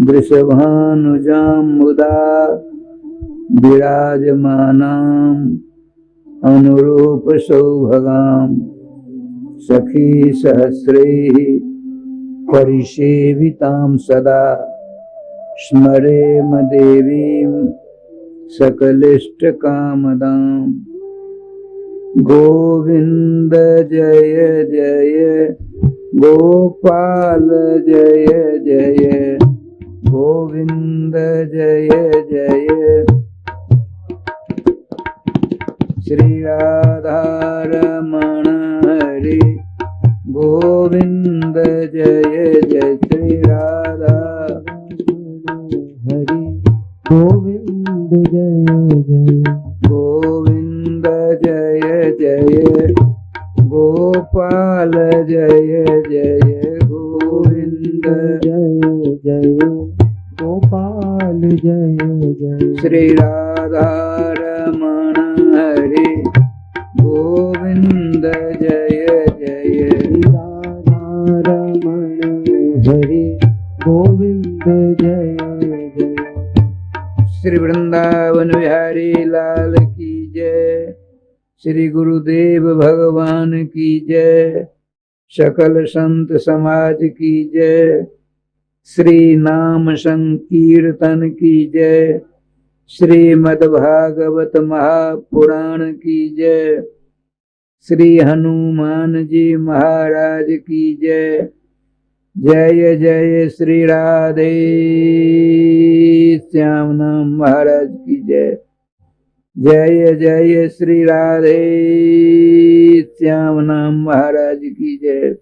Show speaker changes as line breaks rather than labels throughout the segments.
वृषभानुजाम्बुदा विराजमानाम् अनुरूप सौभगाम् सखी सहस्रैः परिसेवितां सदा स्मरेम देवीं सकलिष्टकामदाम्। गोविंद जय जय गोपाल जय जय गोविंद जय जय श्री राधा रमण हरि गोविंद जय जय श्री राधा हरि गोविंद जय जय गोविंद जय जय गोपाल जय जय गोविंद जय जय गोपाल जय जय श्री राधा रमण हरि गोविंद जय जय राधा रमण हरि गोविंद जय जय। श्री वृंदावन बिहारी लाल की जय। श्री गुरुदेव भगवान की जय। सकल संत समाज की जय। श्री नाम संकीर्तन की जय। श्रीमद्भागवत महापुराण की जय। श्री हनुमान जी महाराज की जय। जय जय श्री राधे श्याम नाम महाराज की जय। जय जय श्री राधे श्याम नाम महाराज की जय।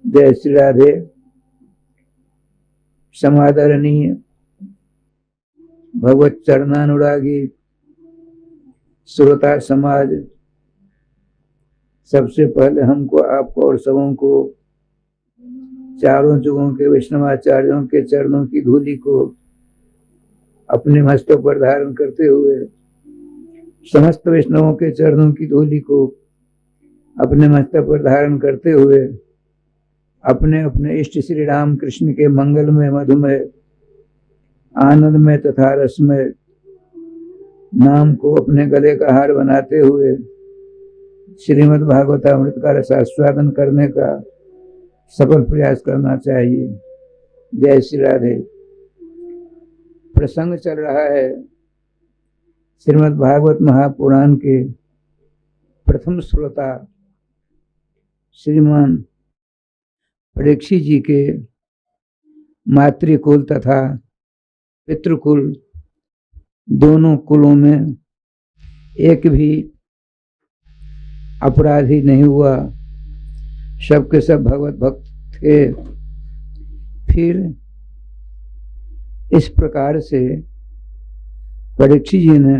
जय श्री राधे। समादरणीय भगवत चरणानुरागी श्रोता समाज, सबसे पहले हमको आपको और सबों को चारों जुगों के वैष्णवाचार्यों के चरणों की धूलि को अपने मस्तक पर धारण करते हुए समस्त वैष्णवों के चरणों की धूलि को अपने मस्तक पर धारण करते हुए अपने अपने इष्ट श्री राम कृष्ण के मंगलमय मधुमय आनंदमय तथा रसमय नाम को अपने गले का हार बनाते हुए श्रीमद् भागवतामृत का रसास्वादन करने का सफल प्रयास करना चाहिए। जय श्री राधे। प्रसंग चल रहा है श्रीमद् भागवत महापुराण के प्रथम श्रोता श्रीमान परीक्षित जी के मातृकुल तथा पितृकुल दोनों कुलों में एक भी अपराधी नहीं हुआ, सबके सब भगवत भक्त थे। फिर इस प्रकार से परीक्षित जी ने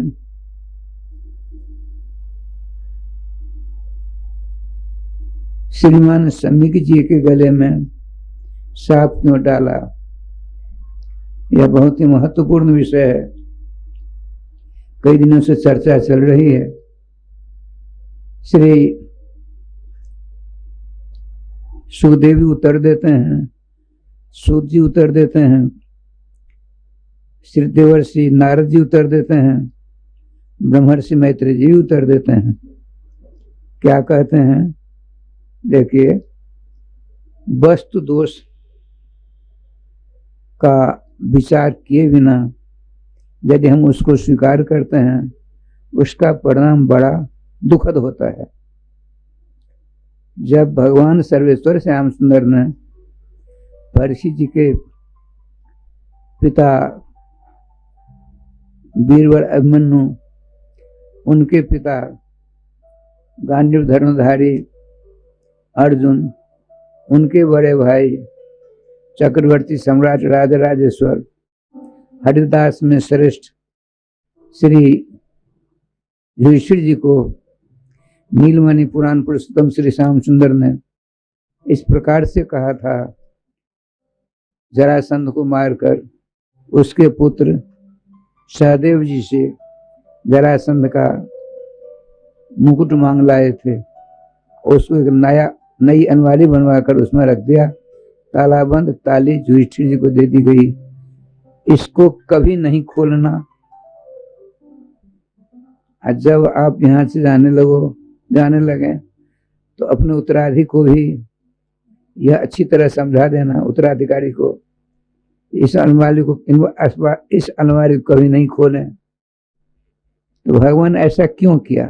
श्रीमान समीक जी के गले में सांप क्यों डाला, यह बहुत ही महत्वपूर्ण विषय है। कई दिनों से चर्चा चल रही है। श्री सुखदेव जी उत्तर देते हैं, सूत जी उत्तर देते हैं, श्री देवर्षि नारद जी उत्तर देते हैं, ब्रह्मर्षि मैत्री जी उत्तर देते हैं। क्या कहते हैं? देखिए, वस्तु दोष का विचार किए बिना यदि हम उसको स्वीकार करते हैं, उसका परिणाम बड़ा दुखद होता है। जब भगवान सर्वेश्वर श्याम सुंदर ने परीक्षित जी के पिता वीरवर अभिमन्यु, उनके पिता गांडीव धनुर्धारी अर्जुन, उनके बड़े भाई चक्रवर्ती सम्राट राजराजेश्वर, हरिदास में श्रेष्ठ श्री युधिष्ठिर जी को नीलमणि पुराण पुरुषोत्तम श्री श्याम सुंदर ने इस प्रकार से कहा था, जरासंध को मारकर उसके पुत्र सहदेव जी से जरासंध का मुकुट मांग लाए थे। उसको एक नई अनवारी बनवा कर उसमें रख दिया तालाबंद ताली युधिष्ठिर जी को दे दी गई, इसको कभी नहीं खोलना। और जब आप यहाँ से जाने लगे तो अपने उत्तराधिकारी को भी यह अच्छी तरह समझा देना, उत्तराधिकारी को, इस अलमारी को कभी नहीं खोलें। तो भगवान ऐसा क्यों किया?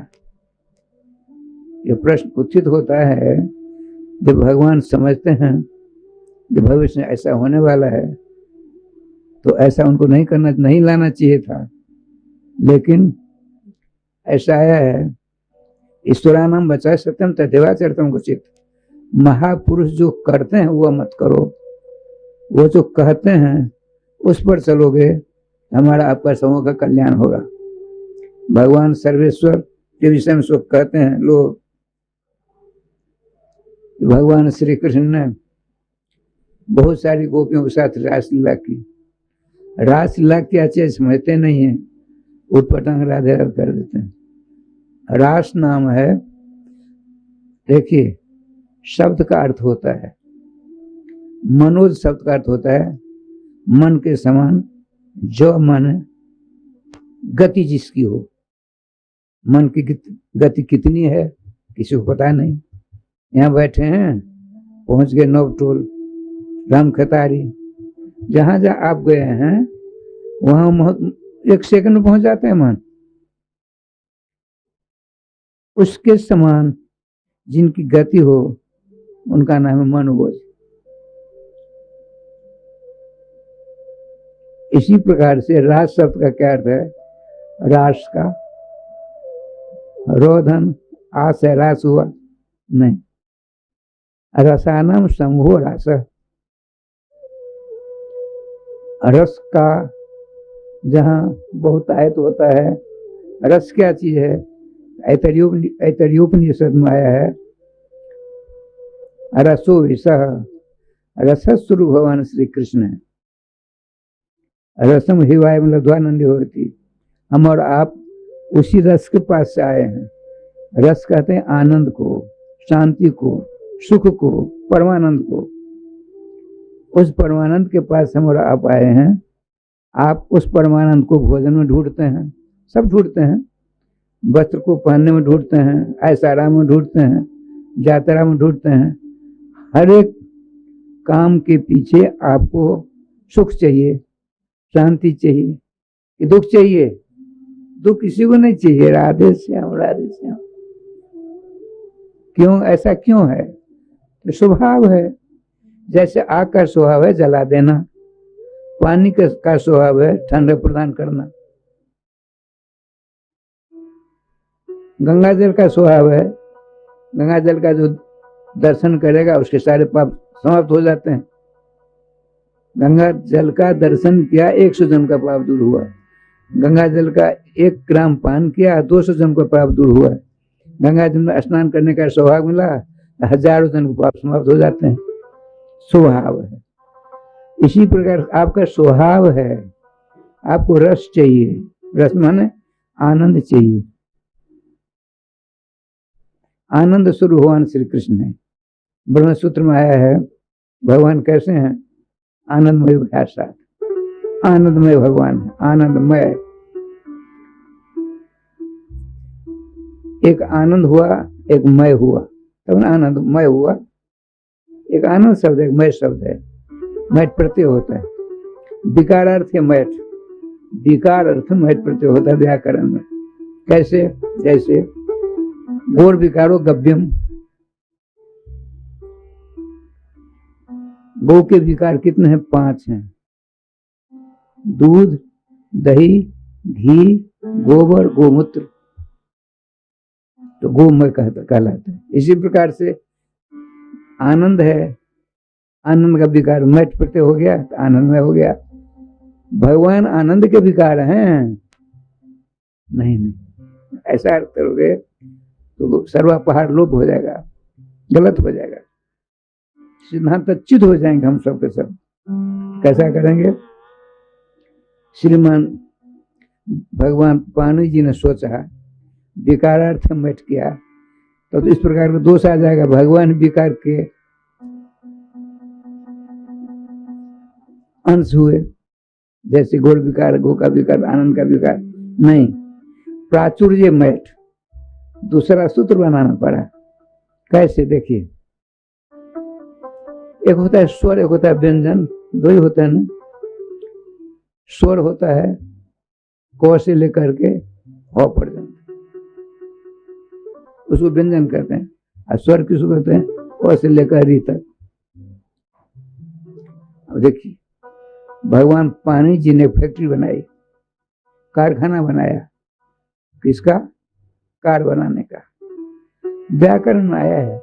यह प्रश्न उत्थित होता है जब भगवान समझते हैं कि भविष्य में ऐसा होने वाला है, तो ऐसा उनको नहीं लाना चाहिए था, लेकिन ऐसा आया है। ईश्वरानाम बचा सत्यम तदेवाचरितम क्वचित। महापुरुष जो करते हैं वो मत करो, वो जो कहते हैं उस पर चलोगे, हमारा आपका समूह का कल्याण होगा। भगवान सर्वेश्वर के विषय में सब कहते हैं लोग। भगवान श्री कृष्ण ने बहुत सारी गोपियों के साथ रासलीला की। रासलीला क्या चीज समझते नहीं है, उठपटांग राधे राधे कर देते हैं। रास नाम है, देखिए शब्द का अर्थ होता है, मनोज शब्द का अर्थ होता है मन के समान, जो मन गति जिसकी हो। मन की गति कितनी है किसी को पता नहीं। यहाँ बैठे हैं, पहुंच गए नवटोल, राम खतारी, जहां जहां आप गए हैं वहां 1 सेकंड में पहुंच जाते हैं मन। उसके समान जिनकी गति हो उनका नाम है मनोज। इसी प्रकार से रास शब्द का क्या अर्थ है? रास का रोधन आस है, रास हुआ नहीं। रसानाम समूह रास, रस का जहां बहुत आयत होता है। रस क्या चीज है? ऐतरेयोपनिषद में आया है, रसो विषः, रसस्वरूप भगवान श्री कृष्ण है। रसम हिवायम लध्वानंदी होती। हम और आप उसी रस के पास से आए हैं। रस कहते हैं आनंद को, शांति को, सुख को, परमानंद को। उस परमानंद के पास हम और आप आए हैं। आप उस परमानंद को भोजन में ढूंढते हैं, सब ढूंढते हैं, वस्त्र को पहनने में ढूंढते हैं, ऐशाराम में ढूंढते हैं, यात्रा में ढूंढते हैं। हर एक काम के पीछे आपको सुख चाहिए, शांति चाहिए कि दुख चाहिए? दुख किसी को नहीं चाहिए। राधे श्याम राधे श्याम। क्यों? ऐसा क्यों है? तो स्वभाव है। जैसे आग का स्वभाव है जला देना, पानी का स्वभाव है ठंडा प्रदान करना, गंगा जल का स्वभाव है, गंगा जल का जो दर्शन करेगा उसके सारे पाप समाप्त हो जाते हैं। गंगा जल का दर्शन किया 100 जन का पाप दूर हुआ। गंगा जल का 1 ग्राम पान किया 200 जन का पाप दूर हुआ। गंगा जल में स्नान करने का सौभाग्य मिला, हजारों जन के पाप समाप्त हो जाते हैं। स्वभाव है। इसी प्रकार आपका स्वभाव है। आपको रस चाहिए, रस माने आनंद चाहिए। आनंद स्वरूप भगवान श्री कृष्ण है। ब्रह्म सूत्र में आया है भगवान कैसे हैं? आनंदमय भाषा, आनंदमय भगवान है, आनंदमय। एक आनंद हुआ, एक मय हुआ, तब आनंदमय हुआ। एक आनंद शब्द है, मय शब्द है, मैट प्रत्यय होता है। विकार अर्थ है मैट, विकार अर्थ मैट प्रत्यय होता है व्याकरण में। कैसे? जैसे गौर विकारो गव्यम, गौ के विकार कितने हैं? 5 हैं। दूध, दही, घी, गोबर, गोमूत्र, तो गोमय कहलाता है। इसी प्रकार से आनंद है, आनंद का विकार मैट प्रत्यय हो गया तो आनंदमय हो गया। भगवान आनंद के विकार हैं? नहीं, ऐसा अर्थ करोगे तो सर्वापहार लोप हो जाएगा, गलत हो जाएगा, सिद्धांत च्युत हो जाएंगे हम सब के सब। कैसा करेंगे? श्रीमान भगवान पानी जी ने सोचा, विकारार्थ मैट किया, तो इस प्रकार का दोष आ जाएगा। भगवान विकार के, भगवान आनंद के, भगवान आनंद के विकार हैं? नहीं, ऐसा अर्थ करोगे तो सर्वापहार लोप हो जाएगा, गलत हो जाएगा, सिद्धांत च्युत हो जाएंगे हम सब के सब। कैसा करेंगे? श्रीमान भगवान पानी जी ने सोचा, विकारार्थ मैट किया, तो इस प्रकार के दोष आ जाएगा। भगवान विकार के अंश हुए, जैसे गोड़ विकार, गो का विकार, आनंद का विकार नहीं, प्राचुर्य मैट दूसरा सूत्र बनाना पड़ा। कैसे? देखिए, एक होता है स्वर, एक होता है व्यंजन, दो ही होता है ना। स्वर होता है क से लेकर के ह पर्यंत, उसको व्यंजन कहते हैं। और स्वर किसको कहते हैं? क से लेकर री तक। अब देखिए, भगवान पानी जी ने फैक्ट्री बनाई, कारखाना बनाया, किसका? कार बनाने का। व्याकरण में आया है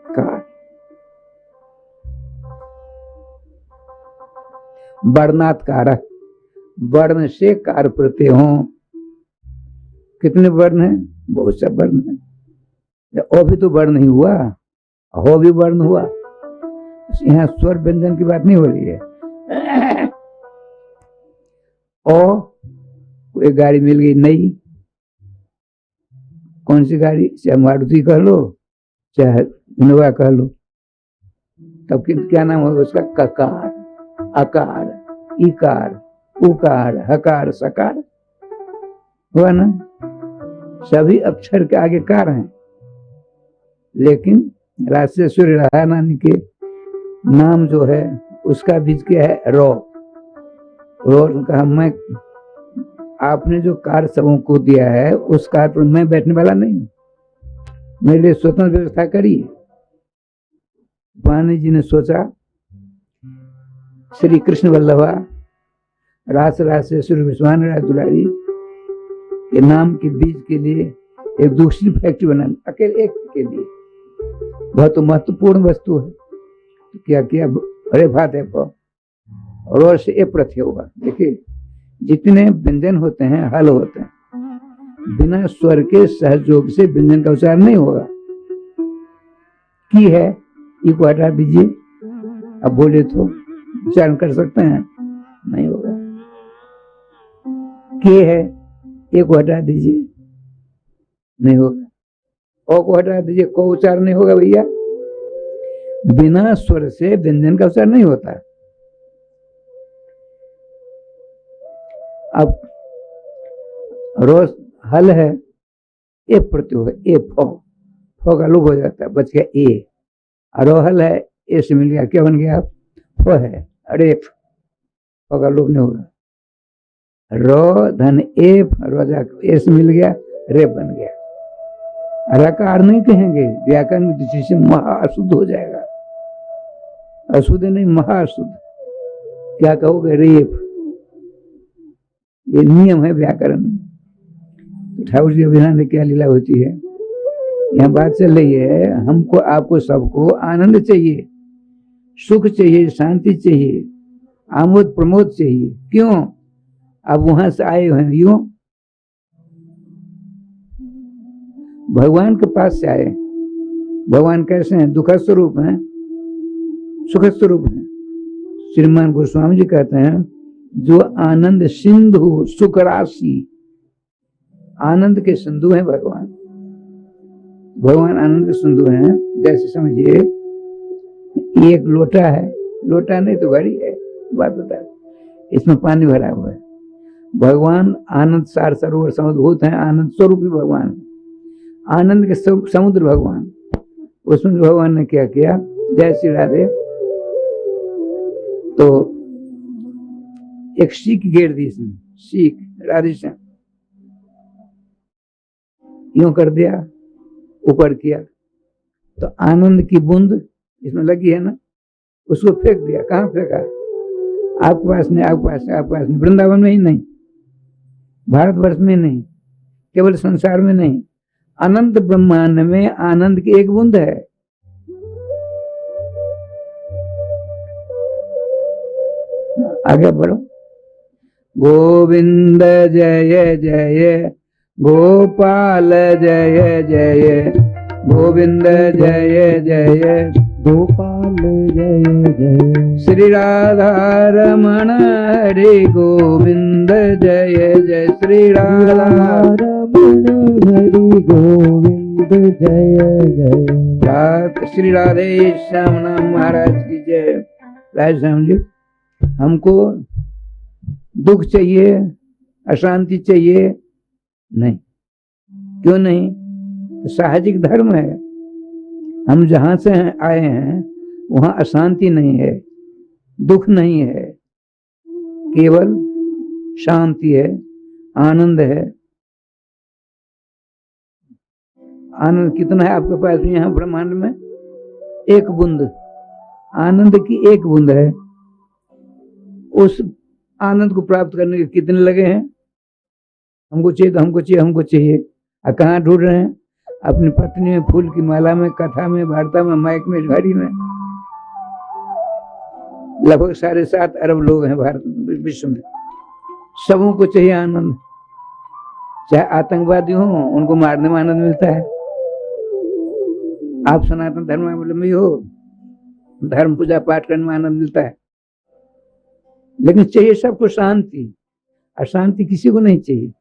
कार, वर्णात कारक, वर्ण से कार प्रत्यय हो। कितने वर्ण हैं? बहुत से वर्ण हैं। ओ भी तो वर्ण नहीं हुआ, हो भी वर्ण हुआ। यहाँ स्वर व्यंजन की बात नहीं हो रही है। ओ कोई गाड़ी मिल गई नई, कौन सी गाड़ी? चाहे मारुति कह लो, चाहे इनोवा कह लो, तब क्या नाम होगा उसका? ककार, अकार, इकार, उकार, हकार, सकार हुआ ना। सभी अक्षर के आगे कार हैं, लेकिन राजराजेश्वर राधा रानी के नाम जो है उसका बीज क्या है? रो। रो कहा, मैं आपने जो कार सबों को दिया है उस कार पर मैं बैठने वाला नहीं हूं, मेरे लिए स्वतंत्र व्यवस्था करिए। वाणी जी ने सोचा, श्री कृष्ण वल्लभा रास राजेश्वर विश्वान राज दुलारी के नाम के बीज के लिए एक दूसरी फैक्ट्री बनानी, अकेले एक के लिए। बहुत महत्वपूर्ण वस्तु है। तो क्या किया? अरे भात है और से ए प्रत्यय होगा। देखिए, जितने व्यंजन होते हैं, हल होते हैं, बिना स्वर के सहयोग से व्यंजन का उच्चारण नहीं होगा। की है, ई को हटा दीजिए, अब बोले तो उच्चारण कर सकते हैं? नहीं होगा। के है, ए को हटा दीजिए, नहीं होगा। ओ को हटा दीजिए, को उच्चारण नहीं होगा भैया। बिना स्वर से व्यंजन का उच्चारण नहीं होता। अब रोज हल है, ए प्रत्यय है, ए फो का लोप हो जाता है, बच गया ए। अरोहल है, ए से मिल गया, क्या बन गया? फो है, अरे फो का लोप नहीं होगा। रो धन ए, रोजा ए से मिल गया, रे बन गया। रकार नहीं कहेंगे, व्याकरण की दृष्टि से महाअशुद्ध हो जाएगा। अशुद्ध नहीं, महाअशुद्ध। क्या कहोगे? रेप। ये नियम है व्याकरण। ठाकुर जी अभिधान में क्या लीला होती है? यहाँ बात चल रही है, हमको, आपको, सबको आनंद चाहिए, सुख चाहिए, शांति चाहिए, आमोद प्रमोद चाहिए। क्यों? अब वहां से आए हैं, यूं भगवान के पास से आए। भगवान कैसे हैं? दुख स्वरूप हैं, सुख स्वरूप हैं। श्रीमान गोस्वामी जी कहते हैं, जो आनंद सिंधु सुख राशि, आनंद के सिंधु हैं भगवान। भगवान आनंद के सिंधु हैं। जैसे समझिए, एक लोटा है, लोटा नहीं तो घड़ी है, बात बता, इसमें पानी भरा हुआ है। भगवान आनंद सार सरोवर समुद्रभूत हैं, आनंद स्वरूप ही भगवान, आनंद के समुद्र भगवान। उसमें भगवान ने क्या किया? जय श्री राधे। तो एक सीख घेर दी इसमें, सीख राधे श्याम यूं कर दिया, ऊपर किया, तो आनंद की बूंद इसमें लगी है ना, उसको फेंक दिया। कहाँ फेंका? आपके पास नहीं, आपके पास नहीं, आपके पास नहीं। वृंदावन में ही नहीं, भारतवर्ष में नहीं, केवल संसार में नहीं, अनंत ब्रह्मांड में आनंद की एक बूंद है। आगे बढ़ो। गोविंद जय जय, गोपाल जय जय, गोविंद जय जय,
गोपाल जय जय,
श्री राधा रमण हरि गोविंद जय जय, श्री राधा
रमण हरि गोविंद जय जय।
श्री राधे श्याम नाम महाराज की जय। राधे श्याम जी। हमको दुख चाहिए, अशांति चाहिए नहीं। क्यों नहीं? तो साहजिक धर्म है। हम जहां से आए हैं वहां अशांति नहीं है, दुख नहीं है, केवल शांति है, आनंद है। आनंद कितना है आपके पास में? यहाँ ब्रह्मांड में एक बूंद आनंद की, एक बूंद है। उस आनंद को प्राप्त करने के कितने लगे हैं? हमको चाहिए तो हमको चाहिए, हमको चाहिए। और कहाँ ढूंढ रहे हैं? अपनी पत्नी में, फूल की माला में, कथा में, वार्ता में, माइक में, घड़ी में। लगभग 7.5 अरब लोग हैं भारत विश्व में, सबों को चाहिए आनंद। चाहे आतंकवादी हो, उनको मारने में आनंद मिलता है। आप सनातन धर्मावलंबी हो, धर्म पूजा पाठ करने में आनंद मिलता है। लेकिन चाहिए सबको शांति। अशांति किसी को नहीं चाहिए।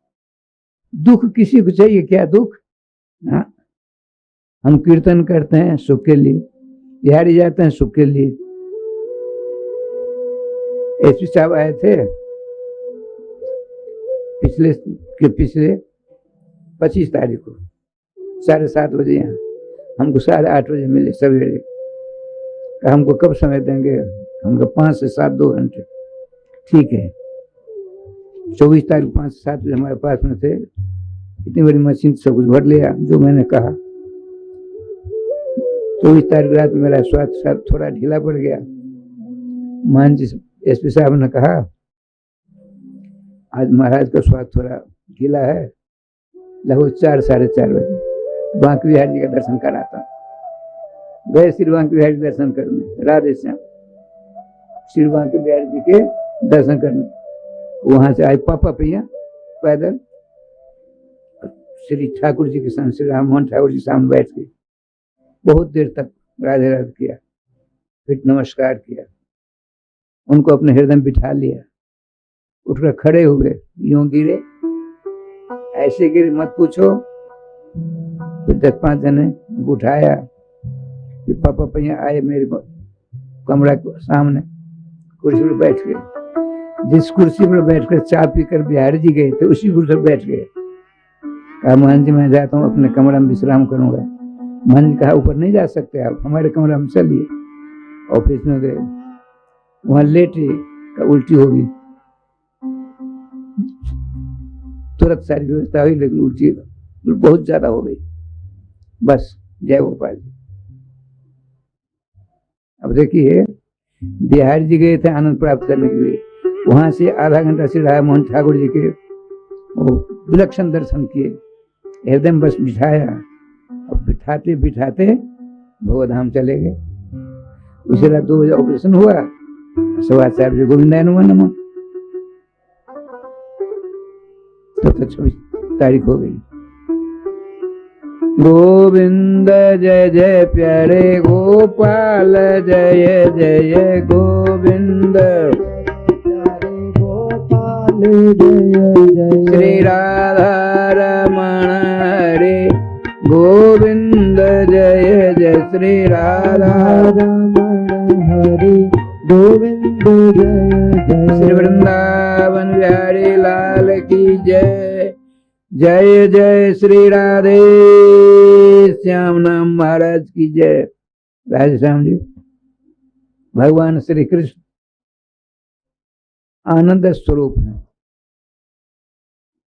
दुख किसी को चाहिए क्या? दुख हाँ। हम कीर्तन करते हैं सुख के लिए, बिहारी जाते हैं सुख के लिए। एसपी साहब आए थे पिछले 25 तारीख को 7:30 बजे यहाँ। हमको 8:30 बजे मिले सवेरे। हमको कब समय देंगे? हमको 5 से 7 2 घंटे। ठीक है। 24 तारीख 5 से 7 बजे हमारे पास में थे। इतनी बड़ी मशीन सब कुछ भर लिया जो मैंने कहा। 24 तारीख रात मेरा स्वास्थ्य थोड़ा ढीला पड़ गया। मान जी एसपी साहब ने कहा आज महाराज का स्वास्थ्य थोड़ा ढीला है, लगभग 4 साढ़े 4 बजे बांके बिहार जी का दर्शन कराता। गए श्री बांके बिहार जी दर्शन करने, राधे श्याम श्री बांके बिहार जी के दर्शन करने। वहां से आए पापा भैया पैदल श्री ठाकुर जी के सामने, श्री राम मोहन ठाकुर जी सामने बैठ के बहुत देर तक राधे राधे किया, फिर नमस्कार किया, उनको अपने हृदय में बिठा लिया। उठकर खड़े हुए, यूं गिरे, ऐसे गिरे मत पूछो। फिर 10-5 जने उठाया। फिर पापा भैया आए मेरे कमरा के सामने, कुर्सी पर बैठ गए। जिस कुर्सी पर बैठकर चाय पीकर बिहारी जी गए थे उसी कुर्सी पर बैठ गए। कहा मोहन जी मैं जाता हूँ, अपने कमरा में विश्राम करूंगा। मोहन जी कहा ऊपर नहीं जा सकते आप, हमारे कमरा में चलिए। ऑफिस में गए, वहां लेटे, उल्टी होगी। तुरंत सारी व्यवस्था हुई, लेकिन उल्टी बहुत ज्यादा हो गई। बस जय गोपाल जी। अब देखिए बिहार जी गए थे आनंद प्राप्त करने के लिए, वहां से आधा घंटा श्री राम मोहन ठाकुर जी के विलक्षण दर्शन किए, हृदय में बस बिठाया। अब बिठाते बिठाते भगवधाम चले गए। उसी रात 2 बजे ऑपरेशन हुआ। 4:15 बजे गोविंदाय नमः नमः। तो 26 तारीख हो गई। गोविंद जय जय प्यारे गोपाल, जय जय गोविंद
प्यारे गोपाल जय जय।
श्री राधा रमण हरे गोविंद जय जय। श्री राधा
रमण हरे गोविंद जय जय।
श्री वृंदावन बिहारी लाल की जय। जय जय श्री राधे श्याम नाम महाराज की जय। राधे श्याम जी। भगवान श्री कृष्ण आनंद स्वरूप है।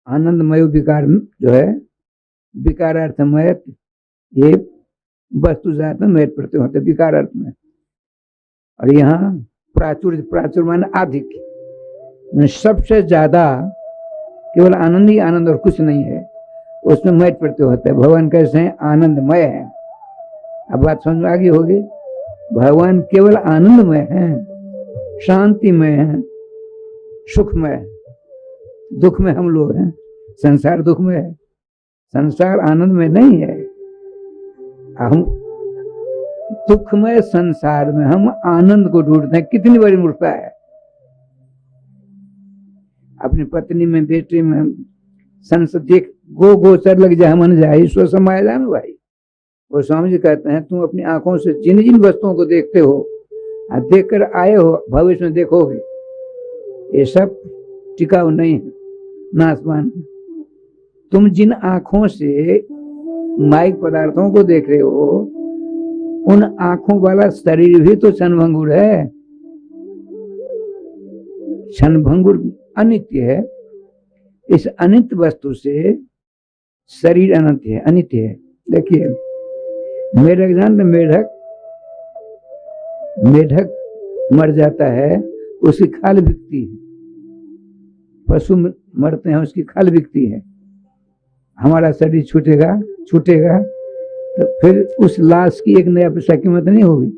आनंदमय विकार जो है, विकारार्थमय, ये वस्तु जात में मैट प्रत्यय होते विकार अर्थ में। और यहाँ प्राचुर्य, प्राचुर माने अधिक, सबसे ज्यादा केवल आनंद ही आनंद और कुछ नहीं है, उसमें मैट प्रत्यय होता है। भगवान कैसे हैं? आनंदमय है। अब बात समझ में आ गई होगी। भगवान केवल आनंदमय है, शांतिमय है, सुखमय। दुख में हम लोग हैं, संसार दुख में है, संसार आनंद में नहीं है। हम दुखमय संसार में हम आनंद को ढूंढते हैं। कितनी बड़ी मूर्खता है। अपनी पत्नी में, बेटे में संसद देख गोचर लग जाए मन जाए, ईश्वर समाया जाए भाई। वो स्वामी जी कहते हैं तुम अपनी आंखों से जिन जिन वस्तुओं को देखते हो, देख कर आए हो, भविष्य में देखोगे। ये सब टिकाऊ नहीं है, नाशवान। तुम जिन आंखों से माइक पदार्थों को देख रहे हो, उन आंखों वाला शरीर भी तो क्षणभंगुर है। क्षणभंगुर अनित्य है। इस अनित्य वस्तु से शरीर अनित्य है, अनित्य है। देखिए मेढक जानते, मेढक मर जाता है, उसकी खाल बिकती है। पशु मरते हैं, उसकी खाल बिकती है। हमारा शरीर छूटेगा तो फिर उस लाश की एक नया पैसा कीमत नहीं होगी।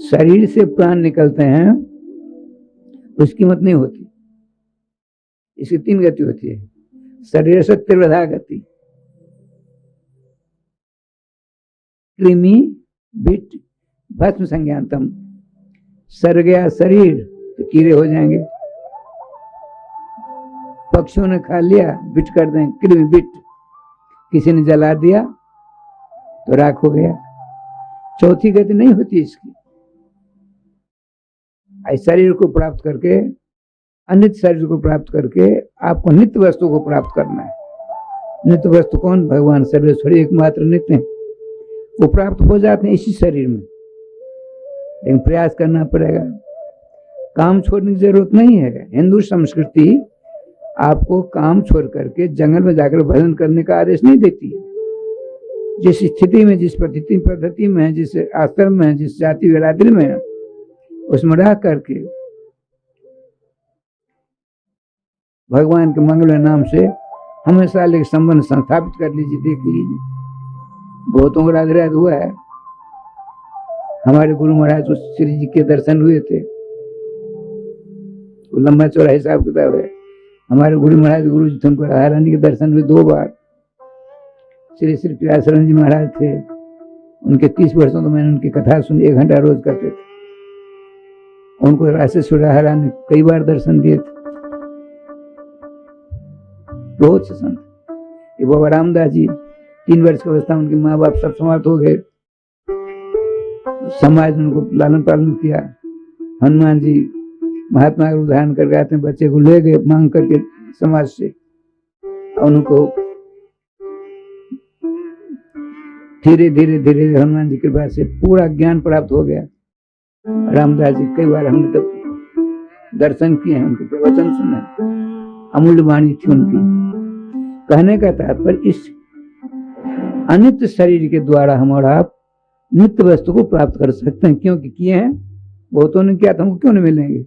शरीर से प्राण निकलते हैं, उसकी कीमत नहीं होती। इसकी 3 गति होती है। शरीर से त्रिविधा गति, कृमि बिट भस्म संज्ञातम। सड़ गया शरीर तो कीड़े हो जाएंगे, पक्षियों ने खा लिया बिट कर दें, कृमि बिट। किसी ने जला दिया तो राख हो गया। चौथी गति नहीं होती इसकी। इस शरीर को प्राप्त करके, अनित्य शरीर को प्राप्त करके आपको नित्य वस्तु को प्राप्त करना है। नित्य वस्तु कौन? भगवान सर्वेश्वर एकमात्र नित्य है। वो प्राप्त हो जाते हैं इसी शरीर में, लेकिन प्रयास करना पड़ेगा। काम छोड़ने की जरूरत नहीं है। हिंदू संस्कृति आपको काम छोड़ करके जंगल में जाकर भजन करने का आदेश नहीं देती है। जिस स्थिति में, जिस पद्धति में, जिस आश्रम में, जिस जाति बिरादरी में, उसमें रह करके भगवान के मंगल नाम से हमेशा एक संबंध स्थापित कर लीजिए। देख लीजिए बहुतों को राज राज हुआ है। हमारे गुरु महाराज तो श्री जी के दर्शन हुए थे, लंबा चौड़ा हिसाब किताब है। हमारे गुरु महाराज गुरु जी थे, उनको राधा रानी के दर्शन हुए 2 बार। श्री श्री प्यासरण जी महाराज थे, उनके 30 वर्षों तो मैंने उनकी कथा सुनी, 1 घंटा रोज करते थे। उनको राशेश्वर राधा रानी कई बार दर्शन दिए थे। बहुत से संत। ये बाबा रामदास जी 3 वर्ष की अवस्था, उनके माँ बाप सब समाप्त हो गए, समाज ने उनको लालन पालन किया। हनुमान जी महात्मा का उदाहरण करके आते हैं, बच्चे को ले गए मांग करके समाज से, उनको धीरे धीरे धीरे हनुमान जी की कृपा से पूरा ज्ञान प्राप्त हो गया। रामदास जी कई बार हमने तो दर्शन किए हैं, उनके प्रवचन सुने, अमूल्य वाणी थी उनकी। कहने का तात्पर्य इस अनित्य शरीर के द्वारा हम और आप नित्य वस्तु को प्राप्त कर सकते हैं, क्योंकि किए हैं। बहुतों ने किया, तो हमको क्यों नहीं मिलेंगे?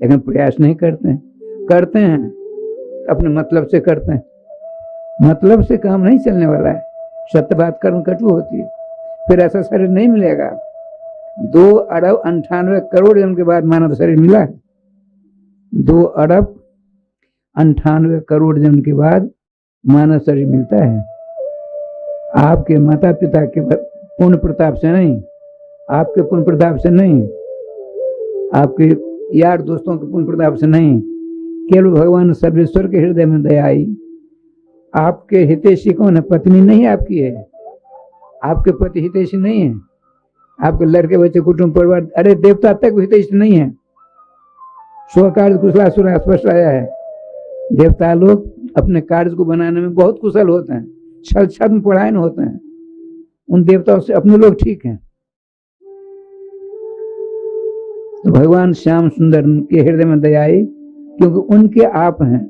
लेकिन प्रयास नहीं करते हैं। करते हैं अपने मतलब से करते हैं। मतलब से काम नहीं चलने वाला है। सत्य बात कर्म कटु होती है, फिर ऐसा शरीर नहीं मिलेगा। 2 अरब 98 करोड़ जन्म के बाद मानव शरीर मिला है। 2 अरब 98 करोड़ जन्म के बाद मानव शरीर मिलता है। आपके माता पिता के पुण्य प्रताप से नहीं, आपके पुण्य प्रताप से नहीं, आपके यार दोस्तों के पुण्य प्रताप से नहीं, केवल भगवान सर्वेश्वर के हृदय में दया आई। आपके हितैषी कौन है? पत्नी नहीं आपकी है, आपके पति हितैषी नहीं है, आपके लड़के बच्चे कुटुंब परिवार, अरे देवता तक हितैषी नहीं है। स्वकार्य कुशलासुर स्पष्ट आया है। देवता लोग अपने कार्य को बनाने में बहुत कुशल होते हैं, छल छद्म परायण होते हैं। उन देवताओं से अपने लोग ठीक हैं। तो भगवान श्याम सुंदर के हृदय में दया आई, क्योंकि उनके आप हैं।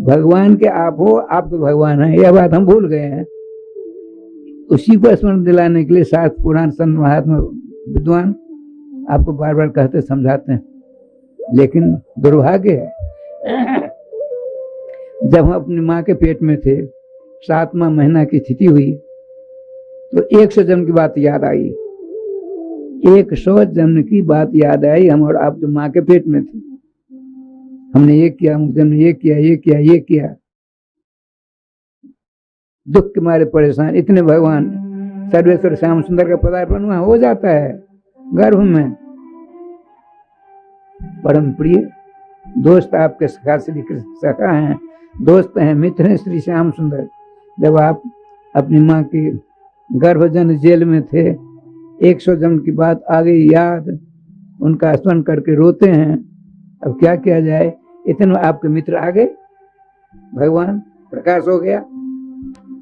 भगवान के आप हो, आपके भगवान है, यह बात हम भूल गए हैं। उसी को स्मरण दिलाने के लिए शास्त्र पुराण संत महात्मा विद्वान आपको बार बार कहते समझाते हैं। लेकिन दुर्भाग्य है, जब हम अपनी माँ के पेट में थे, 7वां महीना की स्थिति हुई, तो 100 जन्म की बात याद आई। 100 जन्म की बात याद आई। हम और आप जो माँ के पेट में थे, हमने ये किया, हमने ये किया, ये किया, ये किया। दुख के मारे परेशान। इतने भगवान सर्वेश्वर श्याम सुंदर का पदार्पण वहां हो जाता है गर्भ में। परम प्रिय दोस्त आपके सखा श्री कृष्ण सखा हैं, दोस्त हैं, मित्र हैं श्री श्याम सुंदर। जब आप अपनी माँ के गर्भजन जेल में थे, 100 जन्म की बात आ गई याद, उनका स्मरण करके रोते हैं। अब क्या किया जाए, इतने में आपके मित्र आ गए, भगवान प्रकाश हो गया।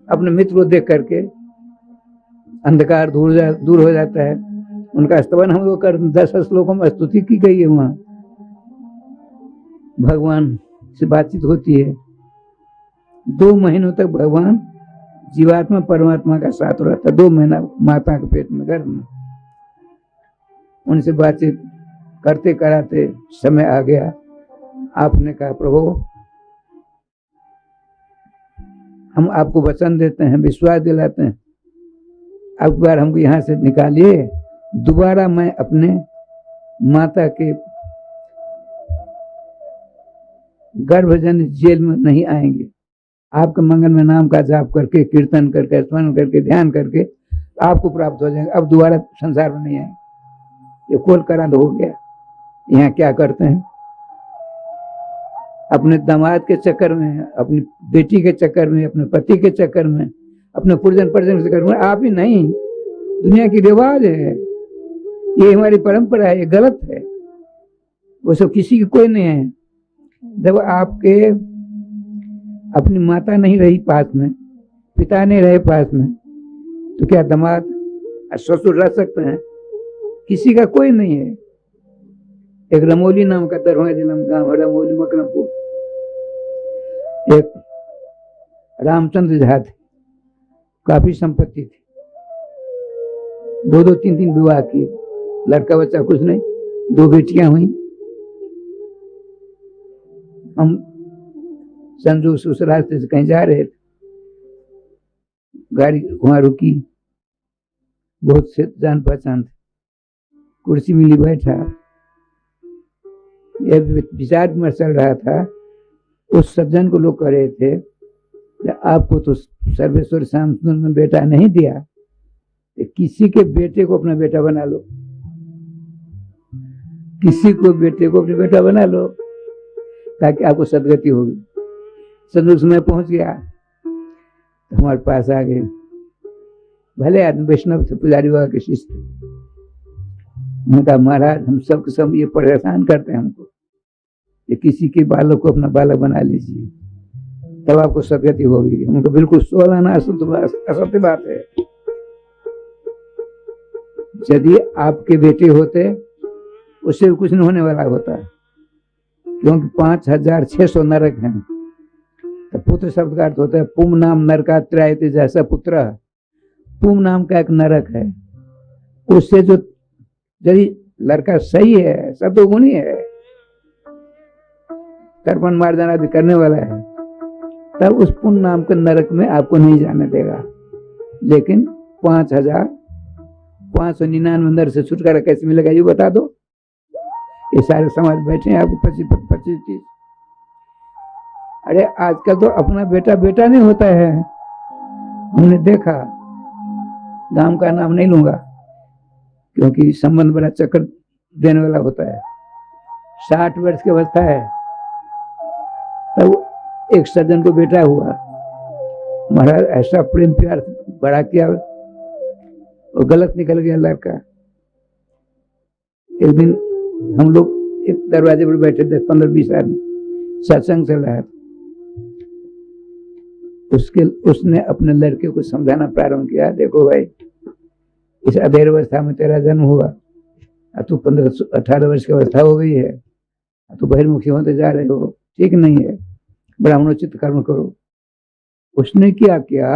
अपने मित्र को देख करके अंधकार दूर हो जाता है। उनका स्तवन हम लोग कर 10 श्लोकों में स्तुति की गई है। वहां भगवान से बातचीत होती है। 2 महीनों तक भगवान जीवात्मा परमात्मा का साथ रहता, 2 महीना माता के पेट में, गर्भ में। उनसे बातचीत करते कराते समय आ गया। आपने कहा प्रभु हम आपको वचन देते हैं, विश्वास दिलाते हैं, अब बार हमको यहाँ से निकालिए, दोबारा मैं अपने माता के गर्भजन जेल में नहीं आएंगे। आपके मंगल में नाम का जाप करके, कीर्तन करके, स्मरण करके, ध्यान करके आपको प्राप्त हो जाएंगे। अब दोबारा संसार में नहीं आएंगे। ये कोल करा हो गया। यहाँ क्या करते हैं, अपने दामाद के चक्कर में, अपनी बेटी के चक्कर में, अपने पति के चक्कर में, अपने पुरजन परिजन के चक्कर में, आप ही नहीं, दुनिया की रिवाज है, ये हमारी परंपरा है, ये गलत है। वो सब किसी की कोई नहीं है। जब आपके अपनी माता नहीं रही पास में, पिता नहीं रहे पास में, तो क्या दामाद ससुर रह सकते हैं? किसी का कोई नहीं है। एक रमोली नाम का दरभंगा जिला में गाँव है, रमोली मकरमपुर। एक रामचंद्र झा थे, काफी संपत्ति थी, 2-2, 3-3 विवाह किए, लड़का बच्चा कुछ नहीं, 2 बेटियां हुई। हम संजू से उस रास्ते से कहीं जा रहे थे, गाड़ी वहां रुकी, बहुत से जान पहचान थे, कुर्सी मिली, बैठा, यह विचार विमर्श चल रहा था। उस सज्जन को लोग कह रहे थे कि आपको तो सर्वेश्वर श्याम सुंदर ने बेटा नहीं दिया, तो किसी के बेटे को अपना बेटा बना लो, किसी को बेटे को अपना बेटा बना लो, ताकि आपको सदगति होगी। संदूक समय पहुंच गया तो हमारे पास आ गए, भले आदमी, वैष्णव थे, पुजारी बाबा के शिष्य। उनका महाराज हम सबके सब ये परेशान करते हैं हमको, कि किसी के बालक को अपना बालक बना लीजिए, तब आपको सदगति होगी। उनको बिल्कुल सोलाना असत्य बात है। यदि आपके बेटे होते, उससे भी कुछ नहीं होने वाला होता, क्योंकि 5600 नरक हैं। तो पुत्र शब्द का अर्थ होता है पुम नाम नरका त्रायते, जैसा पुत्र। पुम नाम का एक नरक है, उससे जो यदि लड़का सही है, सतोगुणी है, तर्पण मार्जन आदि करने वाला है, तब उस पुण्य नाम के नरक में आपको नहीं जाने देगा। लेकिन 5599 नरक से छुटकारा कैसे मिलेगा, ये बता दो। ये सारे समाज बैठे हैं, आपको 25 चीज। अरे आजकल तो अपना बेटा बेटा नहीं होता है। हमने देखा, गांव का नाम नहीं लूंगा क्योंकि संबंध बड़ा चक्कर देने वाला होता है। 60 वर्ष की अवस्था है, तब एक सज्जन को बेटा हुआ। महाराज ऐसा प्रेम प्यार बड़ा किया, वो गलत निकल गया लड़का। एक दिन हम लोग एक दरवाजे पर बैठे थे, 15-20 आदमी, सत्संग चल रहा था। उसने अपने लड़के को समझाना प्रारंभ किया, देखो भाई, इस अधेड़ अवस्था में तेरा जन्म हुआ, तू 15-18 वर्ष की अवस्था हो गई है, तू बहिर्मुखी होते जा रहे हो, ठीक नहीं है, ब्राह्मणोचित कर्म करो। उसने क्या किया,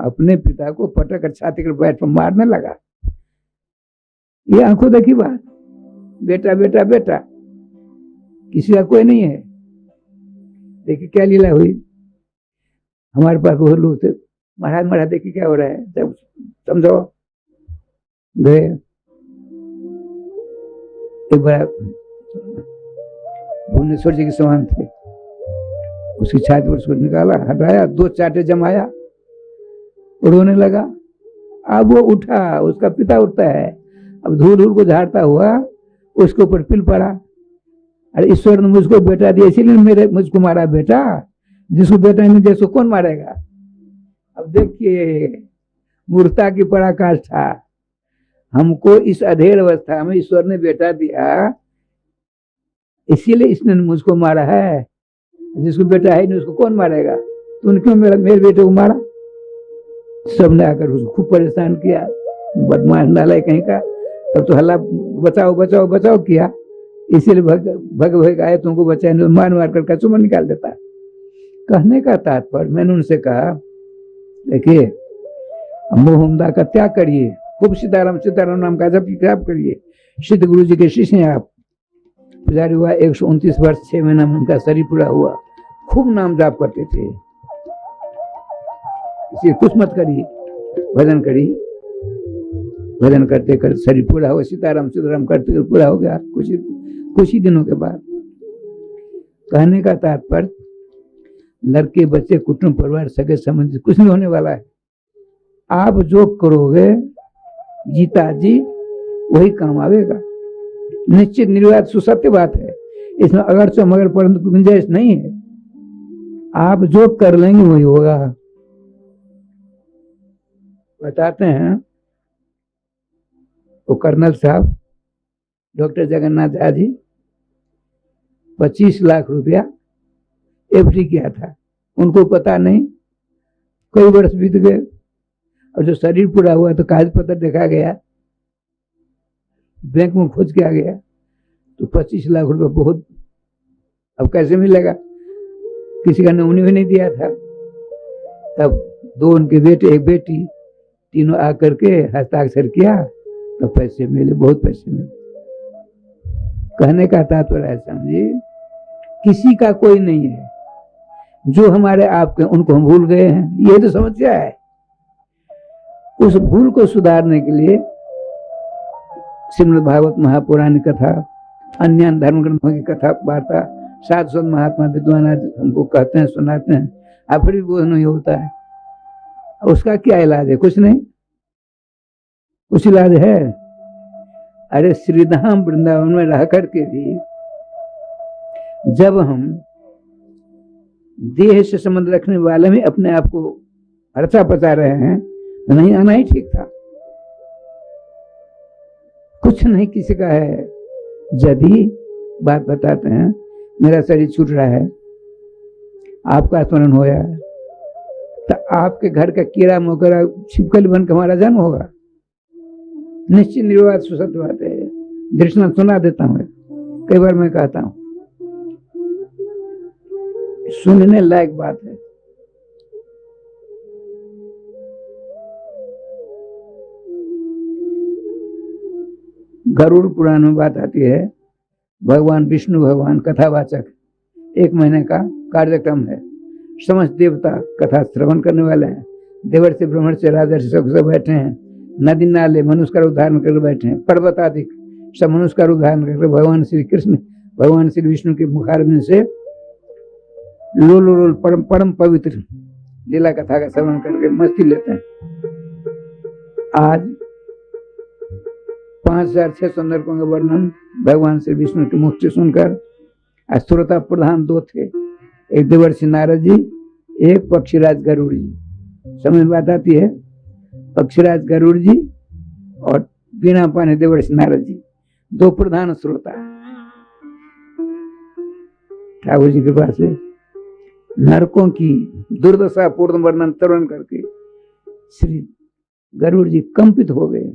अपने पिता को पटक छाती पर बैठ पर मारने लगा। ये आंखों देखी बात, बेटा बेटा बेटा, किसी का कोई नहीं है। देखिए क्या लीला हुई। हमारे पास बहुत लोग थे, महाराज महाराज देखिए क्या हो रहा है, जब समझो गए। एक बड़ा भुवनेश्वर जी के समान थे, उसकी छाती पर उसको निकाला, हटाया, 2 चाटे जमाया, रोने लगा। अब वो उठा, उसका पिता उठता है, अब धूल धूल को झाड़ता हुआ उसके ऊपर पिल पड़ा। अरे ईश्वर ने मुझको बेटा दिया, इसीलिए मुझको मारा बेटा, जिसको बेटा नहीं दिया उसको कौन मारेगा। अब देखिए मूर्खता की पराकाष्ठा। हमको इस अधेड़ अवस्था में ईश्वर ने बेटा दिया, इसीलिए इसने मुझको मारा है। जिसको बेटा है नहीं उसको कौन मारेगा? तूने क्यों मेरे बेटे को मारा? सबने आकर उसको खूब परेशान किया, बदमाश नालायक कहीं का। तब तो हल्ला बचाओ बचाओ बचाओ किया, इसीलिए भग आए तुमको बचाए, मार मार कर कचूमर निकाल देता। कहने का तात्पर्य, मैंने उनसे कहा देखिए मोह ममता का त्याग करिए, खूब सीताराम सीताराम नाम का जप जाप करिए। सिद्ध गुरु जी के शिष्य हैं आप। पुजारी हुआ 129 वर्ष 6 महीना में उनका शरीर पूरा हुआ, खूब नाम जाप करते थे। इसे कुछ मत करिए, भजन करिए। भजन करते करते शरीर पूरा हुआ, सीताराम सीताराम करते पूरा हो गया कुछ ही दिनों के बाद। कहने का तात्पर्य, लड़के बच्चे कुटुंब परिवार सगे संबंधी कुछ नहीं होने वाला है। आप जो करोगे गीता जी वही काम आवेगा, निश्चित निर्वाद सुसत्य बात है। इसमें अगर से मगर परंतु गुंजाइश नहीं है। आप जो कर लेंगे वही होगा। बताते हैं वो कर्नल साहब डॉक्टर जगन्नाथ झा जी 25 लाख रुपया एफडी किया था, उनको पता नहीं। कई वर्ष बीत गए और जो शरीर पूरा हुआ तो कागज पत्र देखा गया, बैंक में खोज किया गया तो 25 लाख रुपए बहुत, अब कैसे मिलेगा? किसी का नमूने भी नहीं दिया था। तब 2 उनके बेटे एक बेटी, तीनों आकर के हस्ताक्षर किया तो पैसे मिले, बहुत पैसे मिले। कहने का तात्पर्य है समझिए, किसी का कोई नहीं है। जो हमारे आपके उनको हम भूल गए हैं, ये तो समस्या है। उस भूल को सुधारने के लिए श्रीमद् भागवत महापुराण कथा, अन्य धर्म ग्रंथों की कथा वार्ता, साधु संत महात्मा विद्वान हमको कहते हैं, सुनाते हैं, अब फिर भी बोध नहीं होता है। उसका क्या इलाज है? कुछ नहीं, कुछ इलाज है? अरे श्रीधाम वृंदावन में रह करके भी जब हम देह से संबंध रखने वाले में अपने आप को रचा पचा रहे हैं तो नहीं आना ही ठीक था। कुछ नहीं किसी का है। यदि बात बताते हैं, मेरा शरीर छूट रहा है, आपका स्मरण होया तो आपके घर का कीड़ा मकोड़ा छिपकली बन के हमारा जन्म होगा। निश्चित निर्वाद सुसत्य बात है। दृष्टांत सुना देता हूँ, कई बार मैं कहता हूँ, सुनने लायक बात है। गरुड़ पुराण में बात आती है, भगवान विष्णु भगवान कथावाचक, 1 महीने का कार्यक्रम है। समस्त देवता कथा श्रवण करने वाले हैं। देवर से ब्राह्मण से राजर्षि सब बैठे हैं। नदी नाले मनुष्य का रूप धारण करके बैठे हैं। पर्वत आदि सब मनुष्य का रूप धारण करके भगवान श्री कृष्ण, भगवान श्री विष्णु के मुखारविंद से लोल लोल परम पवित्र लीला कथा का श्रवण करके मस्ती लेते हैं। आज 5600 नरकों का वर्णन भगवान श्री विष्णु के मुख से सुनकर श्रोता प्रधान 2 थे, एक देवर्षि नारद जी, एक पक्षीराज गरुड़ जी। समझ में बात आती है? पक्षीराज गरुड़ जी और बिना पाने देवर्षि नारद जी, 2 प्रधान श्रोता ठाकुर जी के पास से नरकों की दुर्दशा पूर्ण वर्णन तरण करके श्री गरुड़ जी कंपित हो गए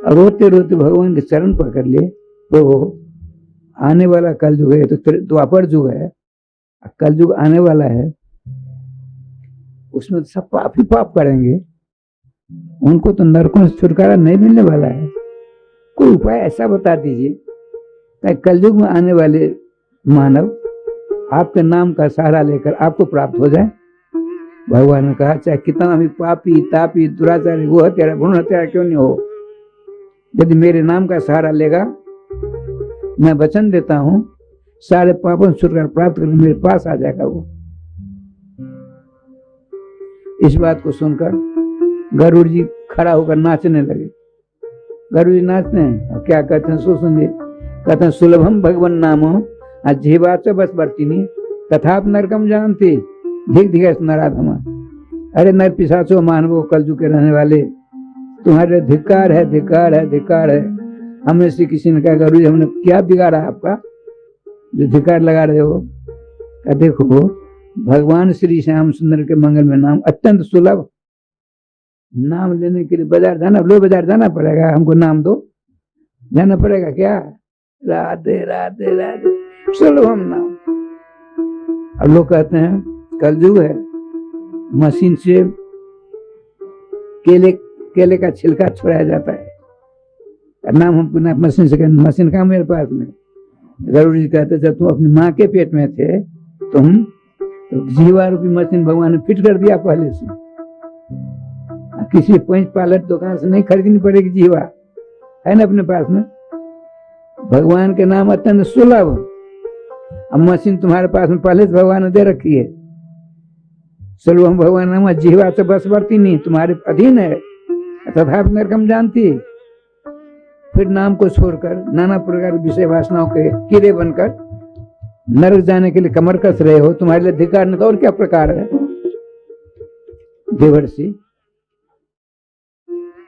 और रोते रोते भगवान के चरण पकड़ लिए। तो आने वाला कलयुग है, तो द्वापर युग है, कलयुग आने वाला है, उसमें सब पाप ही पाप करेंगे, उनको तो नरकों से छुटकारा नहीं मिलने वाला है। कोई उपाय ऐसा बता दीजिए ताकि कलयुग में आने वाले मानव आपके नाम का सहारा लेकर आपको प्राप्त हो जाए। भगवान ने कहा चाहे कितना भी पापी तापी दुराचारी वो हत्यारा भ्रूण हत्यारा क्यों नहीं हो, यदि मेरे नाम का सहारा लेगा, मैं वचन देता हूं सारे पापों से छुटकारा प्राप्त करके मेरे पास आ जाएगा वो। इस बात को सुनकर गरुड़ जी खड़ा होकर नाचने लगे। गरुड़ जी नाचते हैं और क्या कहते हैं सो सुनिए। कहते हैं सुलभम भगवन नामो जीवाच बस बर्तिनी तथाप नरकम जानती धिक धिक नराधमा। अरे नर पिशाचो मानवो कलयुग के रहने वाले, तुम्हारे धिक्कार है, धिक्कार है, धिक्कार है। हमें से किसी ने कहा गुरु जी हमने क्या बिगाड़ा आपका जो धिक्कार लगा रहे हो? क्या देखो भगवान श्री श्याम सुंदर के मंगल में नाम अत्यंत सुलभ, नाम लेने के लिए बाजार जाना, लो बाजार जाना पड़ेगा, हमको नाम दो, जाना पड़ेगा क्या? राधे राधे राधे सुलभम नाम। अब लोग कहते हैं कलयुग है, मशीन से केले का छिलका छुड़ाया जाता है, नाम हम पुनः मशीन से कहते, मशीन का मेरे पास में। गरुड़ जी कहते जब तुम अपनी माँ के पेट में थे तुम तो जीवा रूपी मशीन भगवान ने फिट कर दिया पहले से, किसी पंच पालट दुकान से नहीं खरीदनी पड़ेगी, जीवा है ना अपने पास में। भगवान के नाम अत्यंत सुलभ, अब मशीन तुम्हारे पास में पहले से भगवान ने दे रखी है। सुलभ भगवान नाम जीवा से बस बढ़ती नहीं, तुम्हारे अधीन है, तथा नरकम जानती। फिर नाम को छोड़कर नाना प्रकार विषय वासनाओं के कीड़े बनकर नरक जाने के लिए कमर कस रहे हो, तुम्हारे लिए धिक्कार नहीं तो और क्या प्रकार है? देवर्षि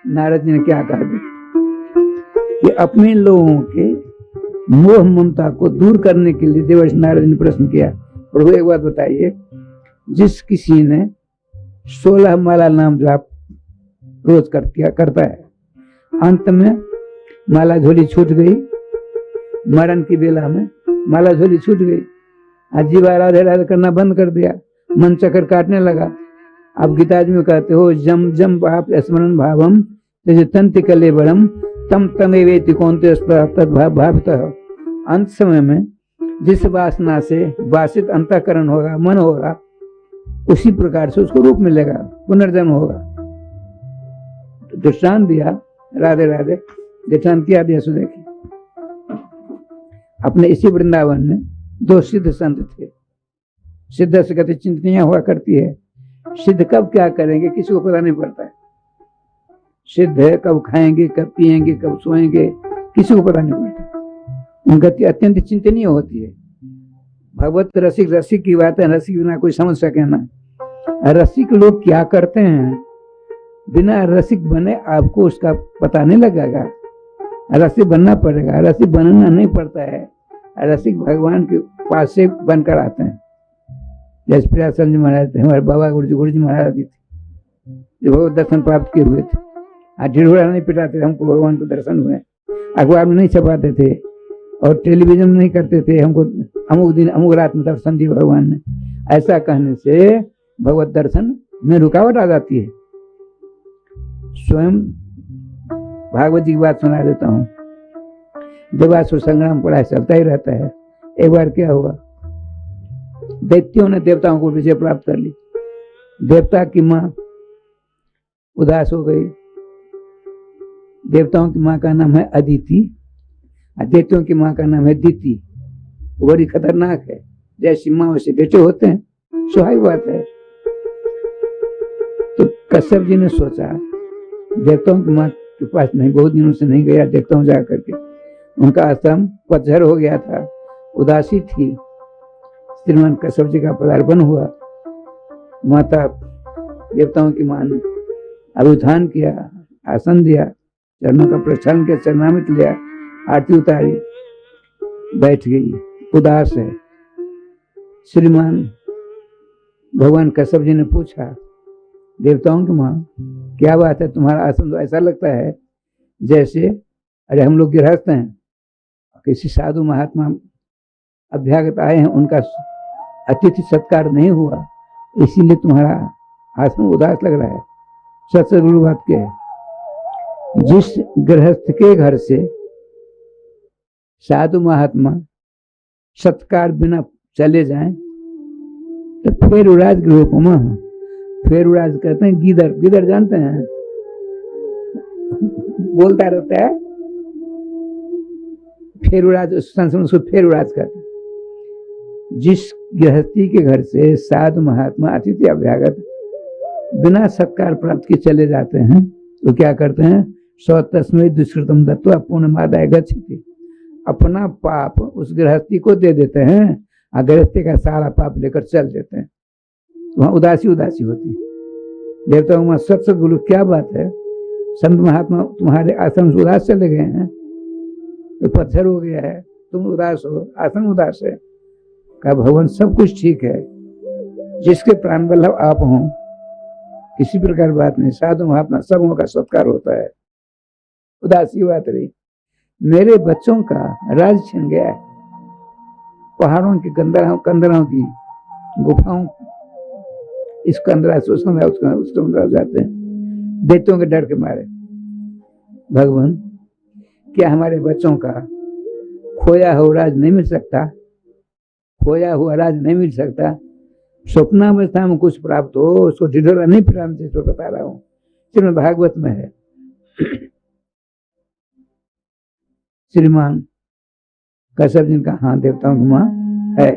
नारद जी ने क्या कहा कि अपने लोगों के मोह ममता को दूर करने के लिए देवर्षि नारद ने प्रश्न किया, प्रभु एक बात बताइए, जिस किसी ने 16 माला नाम जाप रोज करता है, अंत में माला झोली छूट गई, मरण की बेला में माला झोली छूट गई, जीवा राधे राधे करना बंद कर दिया, मन चक्कर काटने लगा। आप गीता जी में कहते हो जम जम पाप स्मरण भावम जैसे तंत्र कले बरम तम तमे वेति कौनते भावतः। अंत समय में जिस वासना से वासित अंतःकरण होगा, मन होगा, उसी प्रकार से उसको रूप मिलेगा, पुनर्जन्म होगा। तो दृष्टांत दिया, राधे राधे दृष्टांत क्या दिया सो देखिए। अपने इसी वृंदावन में 2 सिद्ध संत थे। सिद्ध से कहते चिंतनियां हुआ करती है, सिद्ध कब क्या करेंगे किसी को पता नहीं पड़ता है। सिद्ध है कब खाएंगे, कब पिएंगे, कब सोएंगे, किसी को पता नहीं पड़ता। उनकी अत्यंत चिंतनीय होती है। भगवत रसिक रसिक की बात है, रसिक बिना कोई समझ सके ना। रसिक लोग क्या करते हैं, बिना रसिक बने आपको उसका पता नहीं लगेगा। रसिक बनना पड़ेगा, रसिक बनना नहीं पड़ता है, रसिक भगवान के पास से बनकर आते हैं। जैसे प्रियाचंद जी महाराज थे, हमारे बाबा गुरु जी महाराज जी थे जो भगवत दर्शन प्राप्त किए हुए थे। ढिढोरा नहीं पिटाते थे, हमको भगवान को दर्शन हुए। अखबार में नहीं छपाते थे और टेलीविजन नहीं करते थे, हमको अमुक दिन अमुक रात में दर्शन दिए भगवान ने। ऐसा कहने से भगवत दर्शन में रुकावट आ जाती है। स्वयं भागवत जी की बात सुना देता हूँ। देवासुर संग्राम पढ़ाई चलता ही रहता है। एक बार क्या हुआ, दैत्यों ने देवताओं को विजय प्राप्त कर ली। देवता की माँ उदास हो गई। देवताओं की माँ का नाम है अदिति, दैत्यों की माँ का नाम है दिति। बड़ी खतरनाक है। जैसी माँ वैसे बेटे होते हैं, स्वाभाविक बात है। तो कश्यप जी ने सोचा देवताओं की माँ के पास नहीं, बहुत दिनों से नहीं गया, देखता हूँ जा करके। उनका आश्रम पतझड़ हो गया था, उदासी थी। श्रीमान कश्यप जी का पदार्पण हुआ। माता देवताओं की माँ ने अभिधान किया, आसन दिया, चरणों का प्रक्षालन किया, चरणामृत लिया, आरती उतारी, बैठ गई, उदास है। श्रीमान भगवान कश्यप जी ने पूछा, देवताओं की माँ क्या बात है, तुम्हारा आसन तो ऐसा लगता है जैसे अरे हम लोग गृहस्थ हैं, किसी साधु महात्मा अभ्यागत आए हैं, उनका अतिथि सत्कार नहीं हुआ, इसीलिए तुम्हारा आसन उदास लग रहा है। सच गुरु बात के, जिस गृहस्थ के घर से साधु महात्मा सत्कार बिना चले जाएं तो फिर उड़ाज गृहोपमा, फिर उड़ाज कहते हैं गीदड़। गीदड़ जानते हैं, बोलता रहता है, फिर उड़ाज, संस्कृत उसको फिर उड़ाज कहते हैं। जिस गृहस्थी के घर से साधु महात्मा अतिथि अभ्यागत बिना सत्कार प्राप्त के चले जाते हैं तो क्या करते हैं, स्वतस्मै दुष्कृतम दत्वा पूर्णमादाय गच्छति, अपना पाप उस गृहस्थी को दे देते हैं और गृहस्थी का सारा पाप लेकर चल देते हैं। वहां उदासी उदासी होती है। देवताओं में सत गुरु क्या बात है, संत महात्मा तुम्हारे आश्रम से उदास चले गए हैं, तो पत्थर हो गया है, तुम उदास हो, आश्रम उदास है। कहा भगवान सब कुछ ठीक है, जिसके प्राण वल्लभ आप हों, किसी प्रकार बात नहीं, साधु महात्मा सबों का सत्कार होता है। उदासी बात रही, मेरे बच्चों का राज छिन गया है, पहाड़ों की कंदराओं की गुफाओं, इस कंदरा से उस कंदरा जाते हैं दैत्यों के डर के मारे। भगवान क्या हमारे बच्चों का खोया हुआ राज नहीं मिल सकता? खोया हुआ राज नहीं मिल सकता? स्वप्नावस्था में कुछ प्राप्त हो, उसको ढिढोरा नहीं फिराने से तो बता रहा हूँ, श्रीमद् भागवत में है। श्रीमान कश्यप जी का हाँ देवताओं की माँ है,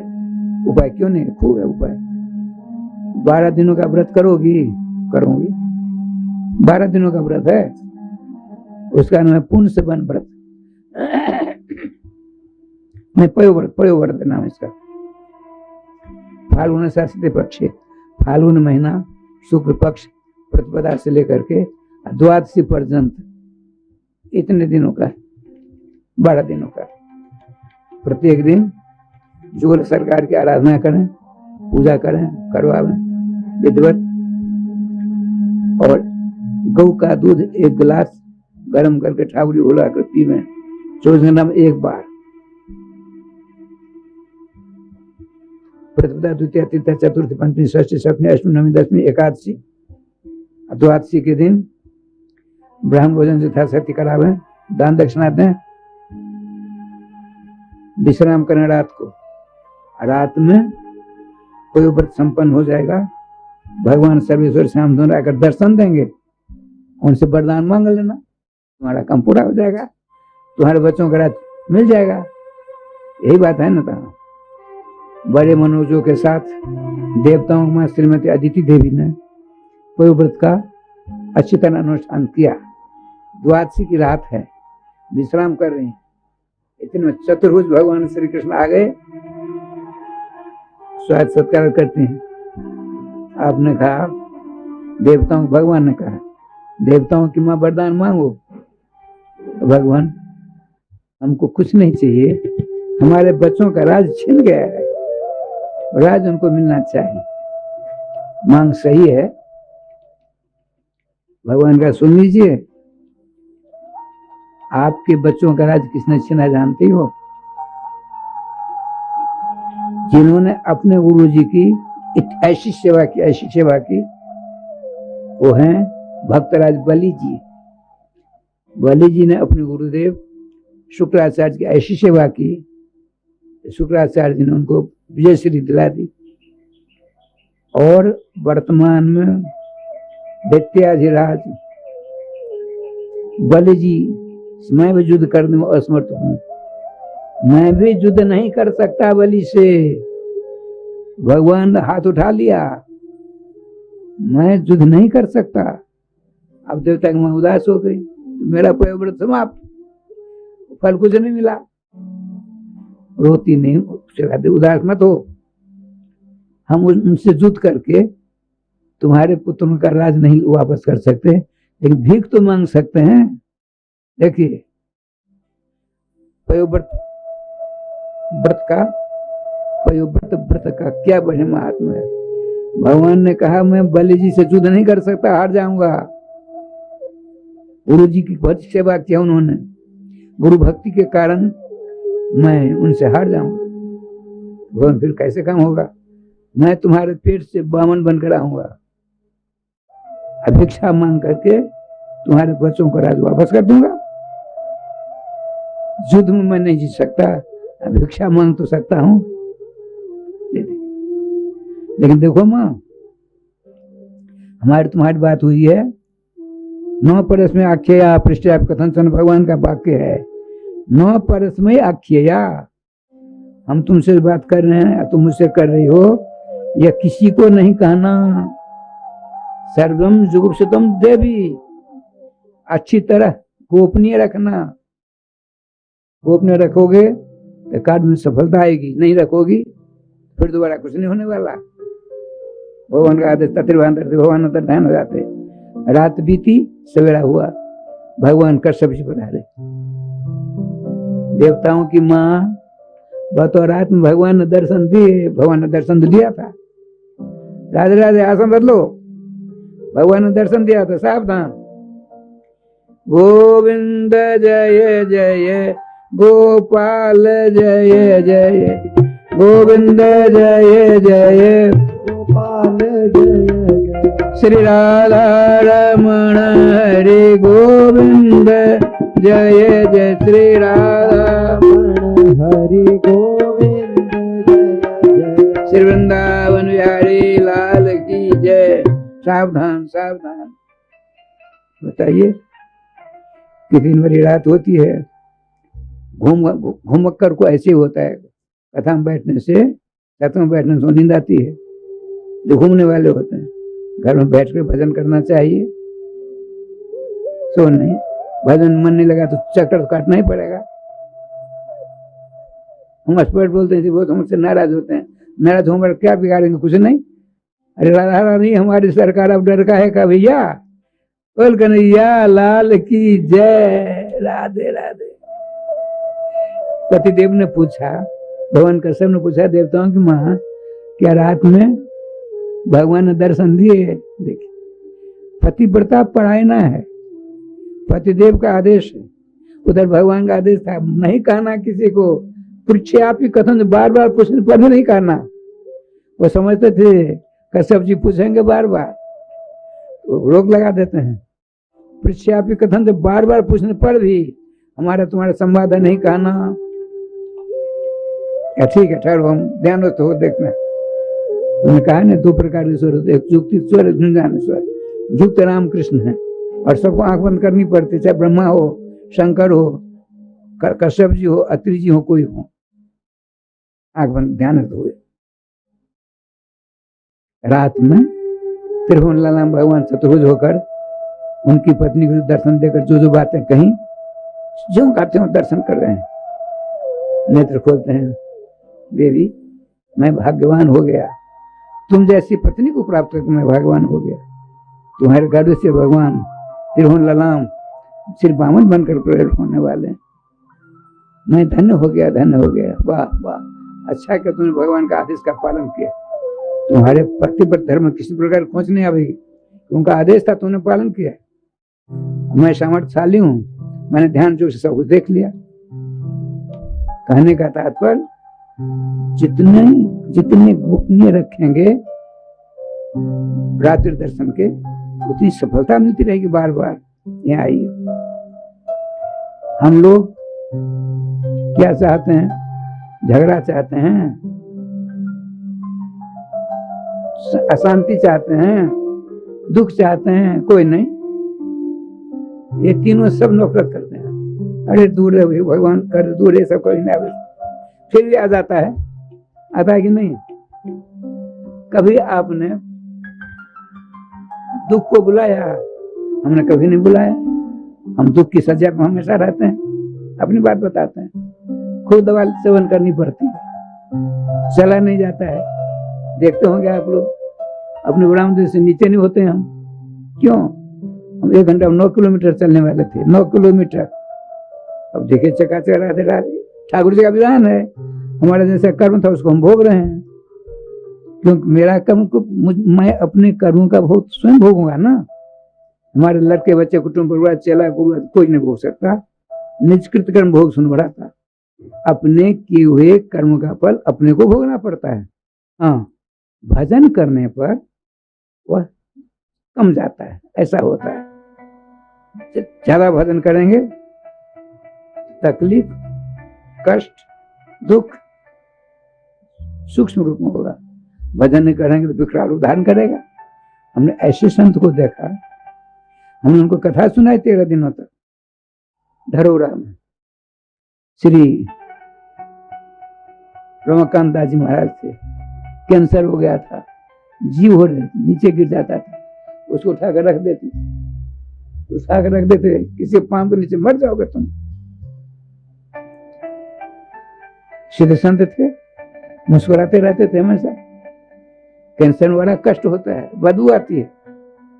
उपाय क्यों नहीं? खूब है उपाय। 12 दिनों का व्रत करोगी? करूंगी। 12 दिनों का व्रत है, उसका नाम है पुण्य से बन व्रत, नहीं पयोव्रत नाम इसका। फाल्गुन शास्त्री पक्ष, फाल्गुन महीना शुक्ल पक्ष प्रतिपदा से लेकर के द्वादशी पर्यंत, इतने दिनों का, 12 दिनों का। प्रत्येक दिन जुगल सरकार की आराधना करें, पूजा करें, करवाएं विधिवत, और गौ का दूध 1 गिलास गर्म करके ठाकुरी उला कर पीवें 24 घंटा में 1 बार। प्रतिपदा, द्वितीय, तृतीय, चतुर्थी, पंचमी, षष्ठी, सप्तमी, अष्टमी, नवमी, दशमी, एकादशी, द्वादशी के दिन ब्राह्मण भोजन से यथाशक्ति करावें, दान दक्षिणा दें, विश्राम करें रात को। रात में कोई व्रत संपन्न हो जाएगा, भगवान सर्वेश्वर श्याम सुंदर आकर दर्शन देंगे, उनसे वरदान मांग लेना, तुम्हारा काम पूरा हो जाएगा, तुम्हारे बच्चों का रात मिल जाएगा। यही बात है ना। तो बड़े मनोजों के साथ देवताओं में श्रीमती अदिति देवी ने कोई व्रत का अच्छी तरह अनुष्ठान किया। द्वादशी की रात है, विश्राम कर रही हैं, इतने में चतुर्भुज भगवान श्री कृष्ण आ गए, स्वागत सत्कार करते हैं। आपने कहा देवताओं, भगवान ने कहा देवताओं की मां वरदान मांगो। तो भगवान हमको कुछ नहीं चाहिए, हमारे बच्चों का राज छिन गया है, राज उनको मिलना चाहिए। मांग सही है, भगवान का सुन लीजिए। आपके बच्चों का राज किसने छीना जानती हो? जिन्होंने अपने गुरु जी की ऐसी सेवा की, वो हैं भक्तराज बलि जी। बलि जी ने अपने गुरुदेव शुक्राचार्य की ऐसी सेवा की, शुक्राचार्य जी ने उनको विजयश्री दिला दी। और वर्तमान में दैत्याधिराज बलि जी, मैं भी युद्ध करने में असमर्थ हूं, मैं भी युद्ध नहीं कर सकता बलि से। भगवान ने हाथ उठा लिया, मैं युद्ध नहीं कर सकता। अब देवता की मां उदास हो गई, मेरा पयोव्रत समाप्त, फल कुछ नहीं मिला। रोती नहीं, चलाते, उदास मत हो, हम उनसे युद्ध करके तुम्हारे पुत्रों का राज नहीं वापस कर सकते, लेकिन भीख तो मांग सकते हैं। देखिए पयोव्रत व्रत का क्या बड़े महात्मा है। भगवान ने कहा मैं बलि जी से युद्ध नहीं कर सकता, हार जाऊंगा। गुरु जी की बहुत सेवा किया उन्होंने, गुरु भक्ति के कारण मैं उनसे हार जाऊंगा। भगवान फिर कैसे काम होगा? मैं तुम्हारे पेट से बामन बनकर आऊंगा, अभिक्षा मांग करके तुम्हारे बच्चों को राज वापस कर दूंगा। युद्ध में मैं नहीं जीत सकता, अभिक्षा मांग तो सकता हूं। लेकिन देखो मां, हमारी तुम्हारी बात हुई है, 9 परस में आख्या पृष्ठया कथन सन, भगवान का वाक्य है, 9 परस में आख्या। हम तुमसे बात कर रहे हैं, तुम मुझसे कर रही हो, यह किसी को नहीं कहना। सर्वम जुगुप्सितम देवी, अच्छी तरह गोपनीय रखना। गोपनीय रखोगे तो कार्य में सफलता आएगी, नहीं रखोगी फिर दोबारा कुछ नहीं होने वाला। भगवान का आदेश भगवान अंतर ध्यान हो जाते। रात बीती, सवेरा हुआ, भगवान कश्यप जी पधारे। देवताओं की माँ बतौर रात में भगवान ने दर्शन दिए। भगवान ने दर्शन दिया था, राधे राधे आसन बदलो, भगवान ने दर्शन दिया था, सावधान। गोविंद जय जय गोपाल जय जय, गोविंद जय जय
गोपाल जय जय,
श्री राधा रमण हरि गोविंद जय जय, श्री राधा
हरि गोविंद जय जय,
श्री वृंदावन बिहारी लाल की जय। सावधान सावधान। बताइए कितनी बड़ी रात होती है। घूमक्कर को ऐसे होता है, कथा में बैठने से, कथा में बैठने से नींद आती है। जो घूमने वाले होते हैं घर में बैठ कर भजन करना चाहिए, सो नहीं। भजन मन नहीं लगा तो चक्कर तो काटना ही पड़ेगा। हम एक्सपर्ट बोलते हैं, वो हमसे नाराज होते हैं। नाराज होकर क्या बिगाड़ेंगे? कुछ नहीं। अरे राधा रानी हमारी सरकार अब डर का है का भैया? बोल कन्हैया लाल की जय, राधे राधे। पतिदेव ने पूछा, भगवान कश्यप ने पूछा देवताओं की माँ, क्या रात में भगवान ने दर्शन दिए? देखिए, पतिव्रता परायणा है, पतिदेव का आदेश है, उधर भगवान का आदेश था। नहीं कहना किसी को, पृछे आप ही कथन, बार बार पूछने पर भी नहीं कहना। वो समझते थे कश्यप जी पूछेंगे बार बार, तो रोक लगा देते हैं। पृछे आप ही कथन से बार बार पूछने पर भी हमारा तुम्हारा संवाद नहीं कहना। क्या ठीक है, ठहरो, हम ध्यान हो देखना। उन्होंने कहा ना दो प्रकार के ईश्वर होते, एक युक्तिश्वर, एक झुंझानेश्वर। युक्त राम कृष्ण है और सबको आंख बंद करनी पड़ती, चाहे ब्रह्मा हो, शंकर हो, कश्यप जी हो, अत्रि जी हो, कोई हो, आंख बंद ध्यान हुए। रात में त्रिभुवन लालाम भगवान चतुर्भुज होकर उनकी पत्नी को दर्शन देकर जो जो बातें कही, जो कहते हो दर्शन कर रहे हैं। नेत्र खोलते हैं, देवी मैं भाग्यवान हो गया, तुम जैसी पत्नी को प्राप्त करके मैं भाग्यवान हो गया। तुम्हारे गर्भ से भगवान त्रिभुवन ललाम श्री बामन बनकर प्रकट होने वाले, मैं धन्य हो गया, धन्य हो गया। वाह वाह, अच्छा कि तुमने भगवान का आदेश का पालन किया। तुम्हारे पति पर धर्म किसी प्रकार खोज नहीं आएगी, उनका आदेश था, तुमने पालन किया। मैं सामर्थ्यशाली हूं, मैंने ध्यान जो से सब कुछ देख लिया। कहने का तात्पर्य जितने जितने गोपनीय रखेंगे रात्रि दर्शन के, उतनी सफलता मिलती रहेगी। बार बार यहाँ आइए। हम लोग क्या चाहते हैं? झगड़ा चाहते हैं, अशांति चाहते हैं, दुख चाहते हैं, कोई नहीं। ये तीनों सब नफरत करते हैं। अरे दूर है भगवान, कर दूर है, सब कोई नहीं। फिर भी आ जाता है, आता है कि नहीं? कभी आपने दुख को बुलाया? हमने कभी नहीं बुलाया। हम दुख की सजा में हमेशा रहते हैं। अपनी बात बताते हैं, खुद दवा सेवन करनी पड़ती है, चला नहीं जाता है। देखते होंगे आप लोग, अपने ब्राह्मण से नीचे नहीं होते हम। क्यों? हम 1 घंटा 9 किलोमीटर चलने वाले थे, 9 किलोमीटर। अब देखिए चकाचक राधे राधे, ठाकुर जी का विधान है। हमारा जैसा कर्म था उसको हम भोग रहे हैं, क्योंकि मेरा कर्म को मैं अपने कर्मों का भोग स्वयं भोगूंगा ना। हमारे लड़के बच्चे कुटुंब परिवार चला कोई नहीं भोग सकता। निष्कृत कर्म भोग सुन बढ़ा था। अपने किए हुए कर्म का फल अपने को भोगना पड़ता है। हाँ, भजन करने पर वह कम जाता है, ऐसा होता है। ज्यादा भजन करेंगे तकलीफ, कष्ट, दुख सूक्ष्म रूप में होगा। भजन नहीं करेंगे तो विकराल रूप धारण करेगा। हमने ऐसे संत को देखा, हमने उनको कथा सुनाई 13 दिनों तक धरोरा में। श्री रमाकांत दास जी महाराज थे, कैंसर हो गया था, जीव हो रहे, नीचे गिर जाता था, उसको उठाकर रख देते, किसी पांव के नीचे मर जाओगे तुम। सीधे संत थे, मुस्कुराते रहते थे हमेशा। कैंसर वाला कष्ट होता है, बदबू आती है,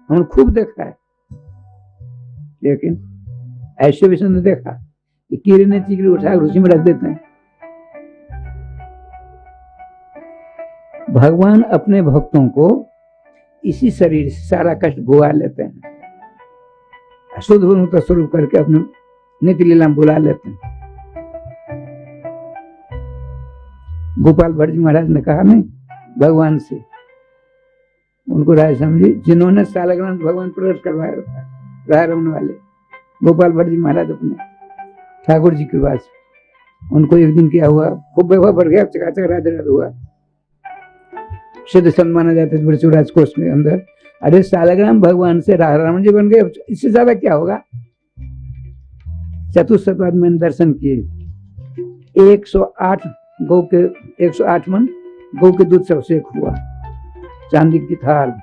हमने खूब देखा है, लेकिन ऐसे विष्णु ने देखा कि कीड़े ने चिकड़ी उठाकर उसी में रख देते हैं। भगवान अपने भक्तों को इसी शरीर से सारा कष्ट भुला लेते हैं, शुद्ध मुक्त स्वरूप करके अपने नित्य लीला में बुला लेते हैं। गोपाल भट्ट जी महाराज ने कहा नहीं भगवान से, उनको राय समझी जिन्होंने सालग्राम भगवान प्रकट करवाया राह रमन वाले गोपाल भट्ट जी महाराज अपने ठाकुर जी के पास, उनको एक दिन क्या हुआ, खूब वैभव बढ़ गया, चकाचक राधे राधे हुआ, सिद्ध संत माना जाता है बड़चूराज कोष में अंदर। अरे सालग्राम भगवान से राह रमन जी बन गए, इससे ज्यादा क्या होगा। चतुष्पाद मैंने दर्शन किए, 108 गौ के 108 मन गौ के दूध से अभिषेक हुआ, चांदी की थाल,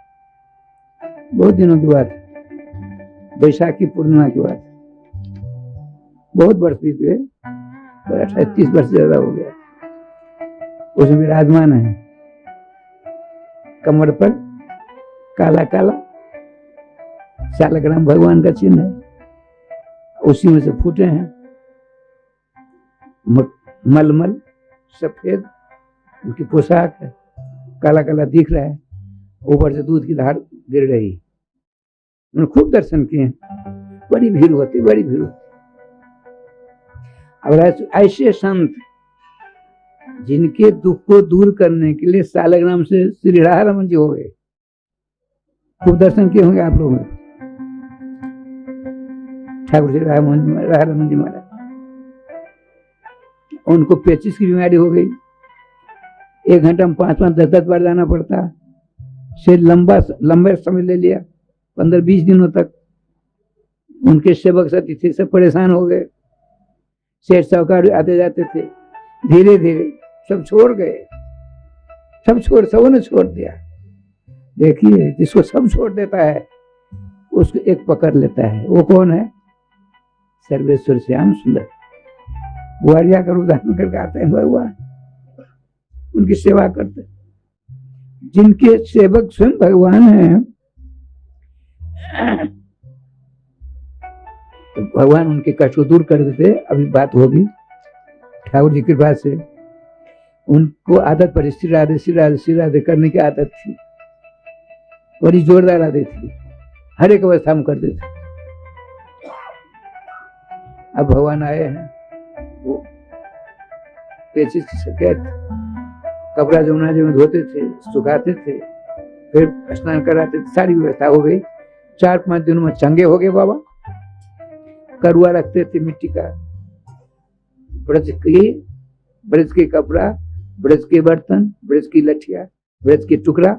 बहुत दिनों की बात, बैसाखी पूर्णिमा की बात, बहुत वर्ष बीत गए, 38 वर्ष ज्यादा हो गया। उसमें विराजमान है, कमर पर काला काला सालग्राम भगवान का चिन्ह है, उसी में से फूटे हैं, मलमल सफेद उनकी पोशाक है, काला काला दिख रहा है, ऊपर से दूध की धार गिर रही। उन्होंने खूब दर्शन किए, बड़ी भीड़ होती, बड़ी भीड़ होती। अब ऐसे संत जिनके दुख को दूर करने के लिए सालग्राम से श्री राह रमन जी हो गए, खूब दर्शन किए होंगे आप लोगों ने। ठाकुर श्री राह रमन जी महाराज, उनको पेचिस की बीमारी हो गई, 1 घंटा में 5-5 10-10 बार जाना पड़ता, से लंबा समय ले लिया, 15-20 दिनों तक। उनके सेवक साथी थे, सब परेशान हो गए, सेठ साहूकार आते जाते थे, धीरे धीरे सब छोड़ गए, सबों ने छोड़ दिया। देखिए जिसको सब छोड़ देता है उसको एक पकड़ लेता है, वो कौन है, सर्वेश्वर श्याम सुंदर ग्वालिया का रूप धारण करके आते हैं भगवान, उनकी सेवा करते, जिनके सेवक स्वयं भगवान हैं, तो भगवान उनके कष्ट को दूर कर देते। अभी बात होगी ठाकुर जी की कृपा से, उनको आदत पर श्री राधे करने की आदत थी, बड़ी जोरदार आदत थी, हर एक अवस्था में करते थे। अब भगवान आए हैं, वो पेचिस सफेद कपड़ा जमुना जी में धोते थे, सुखाते थे, फिर स्नान कराते थे, सारी व्यवस्था हो गई। 4-5 दिनों में चंगे हो गए बाबा। करुआ रखते थे मिट्टी का, ब्रज के कपड़ा, ब्रज के बर्तन, ब्रज की लठिया, ब्रज के टुकड़ा,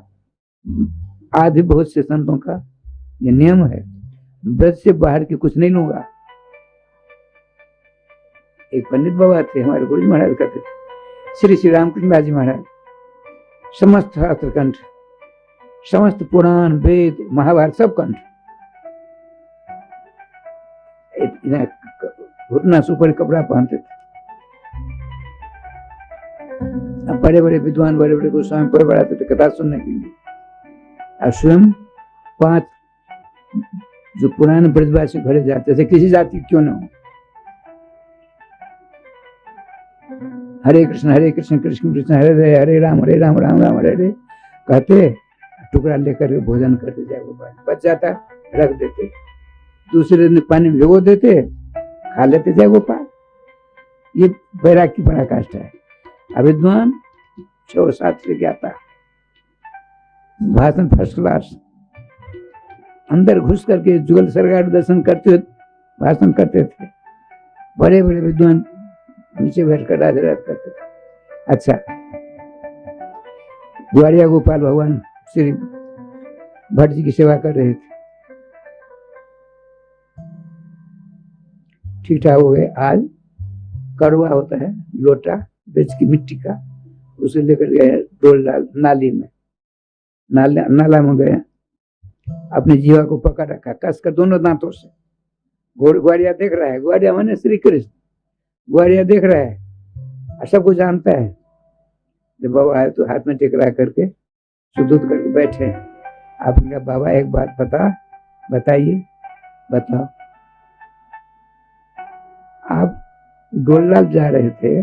आदि बहुत से संतों का ये नियम है, ब्रज से बाहर के कुछ नहीं लूंगा। एक पंडित बाबा थे हमारे गुरु जी महाराज कहते थे, श्री रामकृष्ण दास जी महाराज, समस्त शास्त्र कंठ, समस्त पुराण वेद महाभारत सब कंठ, घुटना से ऊपर कपड़ा पहनते थे। बड़े बड़े विद्वान, बड़े बड़े गोस्वामी पर बढ़ाते थे कथा सुनने के लिए, और स्वयं 5 जो पुराने ब्रजवासी घरे जाते थे, किसी जाति क्यों न हो, हरे कृष्ण कृष्ण कृष्ण हरे हरे, हरे राम राम राम हरे हरे कहते, टुकड़ा लेकर भोजन करते जाए, वो बच जाता रख देते, दूसरे दिन पानी में भिगो देते, खा लेते जाए गोपाल। ये बैराग की पराकाष्ठा है। अविद्वान 6-7 से क्या था, भाषण फर्स्ट क्लास, अंदर घुस करके जुगल सरकार दर्शन करते भाषण करते थे, बड़े बड़े विद्वान नीचे बैठकर राज करते थे। अच्छा, ग्वालिया गोपाल भगवान श्री भट्ट जी की सेवा कर रहे थे, ठीक ठाक हो गए। आज कड़वा होता है लोटा ब्रज की मिट्टी का, उसे लेकर गए डोल नाली में, नाला में गए, अपनी जीवा को पकड़ रखा कसकर दोनों दांतों से। ग्वालिया देख रहा है, ग्वालिया माने श्री कृष्ण, ग्वालिया देख रहा है, सबको जानता है। जब बाबा आए तो हाथ में टेकरा करके सुदूत करके बैठे। आपने कहा बाबा एक बात बताइए। बताओ। आप डोललाल जा रहे थे,